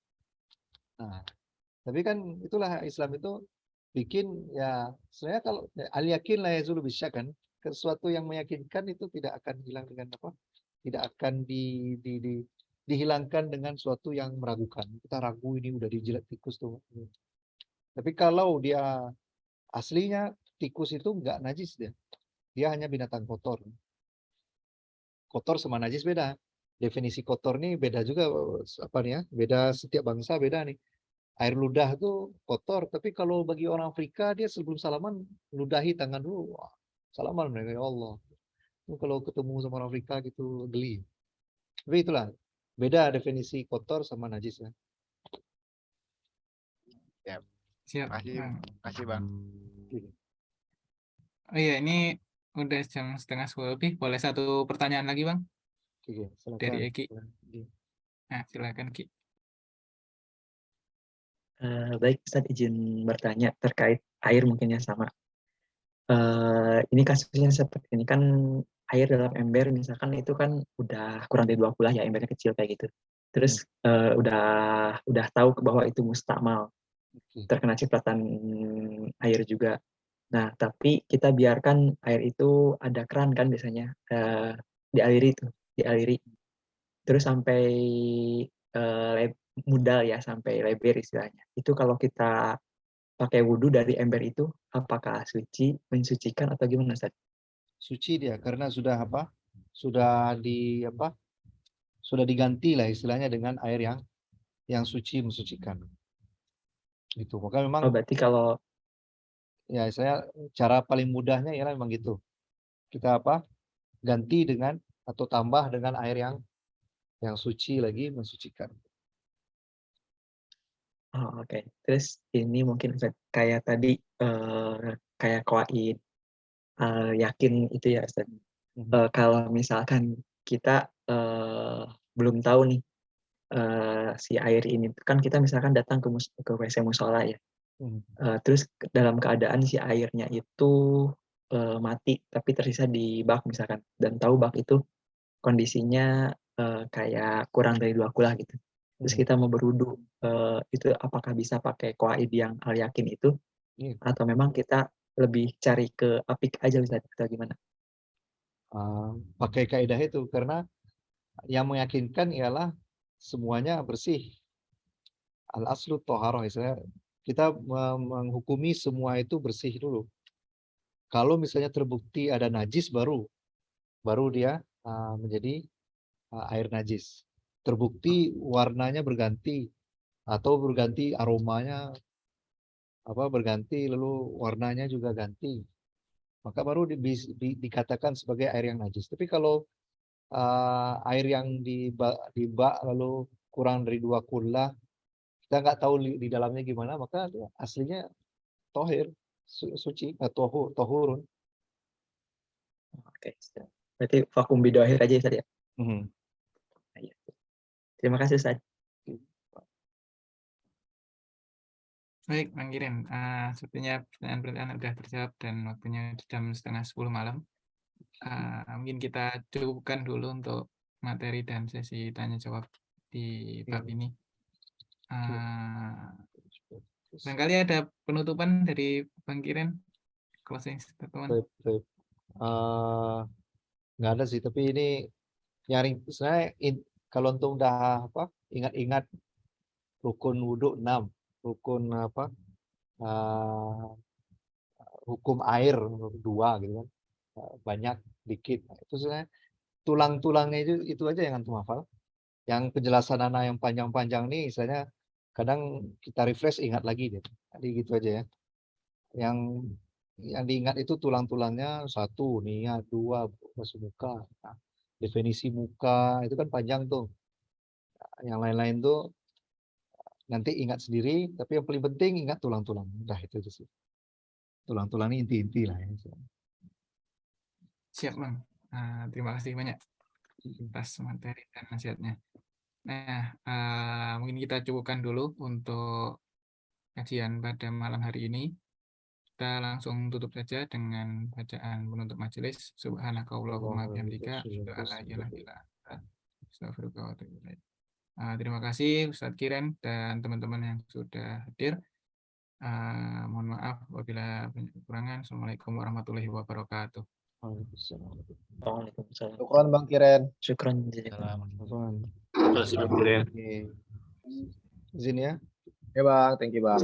B: Nah, tapi kan itulah Islam itu bikin ya sebenarnya kalau al-yakin la yazulu bisyak kan, sesuatu yang meyakinkan itu tidak akan hilang dengan tidak akan dihilangkan dengan suatu yang meragukan. Kita ragu ini udah dijilat tikus tuh. Tapi kalau dia aslinya tikus itu nggak najis dia hanya binatang kotor. Kotor sama najis beda. Definisi kotor nih beda juga beda setiap bangsa beda nih. Air ludah itu kotor, tapi kalau bagi orang Afrika dia sebelum salaman ludahi tangan dulu, salaman mereka, ya Allah. Kalau ketemu sama orang Afrika gitu geli. Tapi itulah beda definisi kotor sama najis ya.
C: Siap.
A: Makasih Bang.
C: Oh iya, ini udah jam 11:30 lebih. Boleh satu pertanyaan lagi Bang?
B: Oke, silakan.
C: Dari Eki. Nah, silakan Ki.
F: Baik, Ustaz izin bertanya terkait air mungkin ya sama. Ini kasusnya seperti ini kan, air dalam ember misalkan itu kan udah kurang dari 2 kulah ya, embernya kecil kayak gitu. Terus udah tahu bahwa itu mustakmal, terkena cipratan air juga. Nah, tapi kita biarkan air itu ada keran kan biasanya, dialiri. Terus sampai mudal ya, sampai lebar istilahnya. Itu kalau kita pakai wudhu dari ember itu, apakah suci, mensucikan atau gimana Ustaz?
B: Suci dia karena sudah sudah diganti lah istilahnya dengan air yang suci, mensucikan. Itu maka memang
F: berarti kalau
B: ya saya cara paling mudahnya ialah memang gitu. Kita ganti dengan atau tambah dengan air yang suci lagi, mensucikan.
F: Oke. Terus ini mungkin kayak tadi kayak qawaid yakin itu ya Ustaz. Kalau misalkan kita belum tahu nih si air ini kan kita misalkan datang ke WC musola ya. Terus dalam keadaan si airnya itu mati tapi tersisa di bak misalkan, dan tahu bak itu kondisinya kayak kurang dari 2 kula gitu. Terus kita mau berwudu, itu apakah bisa pakai qawaid yang al yakin itu atau memang kita lebih cari ke apik aja Ustaz, atau gimana?
B: Pakai kaidah itu karena yang meyakinkan ialah semuanya bersih. Al aslu toharoh, istilahnya kita menghukumi semua itu bersih dulu. Kalau misalnya terbukti ada najis baru dia menjadi air najis. Terbukti warnanya berganti atau berganti aromanya berganti, lalu warnanya juga ganti, maka baru dikatakan sebagai air yang najis. Tapi kalau air yang di bak lalu kurang dari 2 kula, kita nggak tahu di dalamnya gimana, maka aslinya tohir, suci atau tohurun.
F: Oke, berarti vakum bidohir aja Ustaz ya. Terima kasih Ustaz.
C: Baik, Bang Kiren. Sepertinya pertanyaan-pertanyaan sudah terjawab dan waktunya jam 9:30 malam. Mungkin kita cukupkan dulu untuk materi dan sesi tanya jawab di bab ini. Barangkali ada penutupan dari Bang Kiren, closing statement.
B: Nggak ada sih, tapi ini nyaring sebenarnya kalau untuk udah ingat-ingat rukun wudhu 6, rukun hukum air 2 gitu kan, banyak dikit. Itu sebenarnya tulang-tulangnya itu aja yang antum hafal. Yang penjelasan anak yang panjang-panjang nih misalnya kadang kita refresh ingat lagi gitu. Jadi gitu aja ya. Yang diingat itu tulang-tulangnya 1 niat, 2 basuh muka. Nah, definisi muka itu kan panjang tuh. Yang lain-lain tuh nanti ingat sendiri, tapi yang paling penting ingat tulang-tulang. Udah itu sih. Tulang-tulang ini inti-inti lah ya.
C: Siap, Bang. Terima kasih banyak atas materi dan nasihatnya. Nah, mungkin kita cukupkan dulu untuk kajian pada malam hari ini. Kita langsung tutup saja dengan bacaan penutup majelis. Subhanakallahumma bihamdika, terima kasih Ustadz Kiren dan teman-teman yang sudah hadir. Mohon maaf apabila banyak kekurangan. Assalamualaikum warahmatullahi wabarakatuh.
F: Waalaikumsalam.
D: Syukron Bang Kiren.
F: Syukron.
B: Izin ya.
D: Ya Bang, thank you Bang.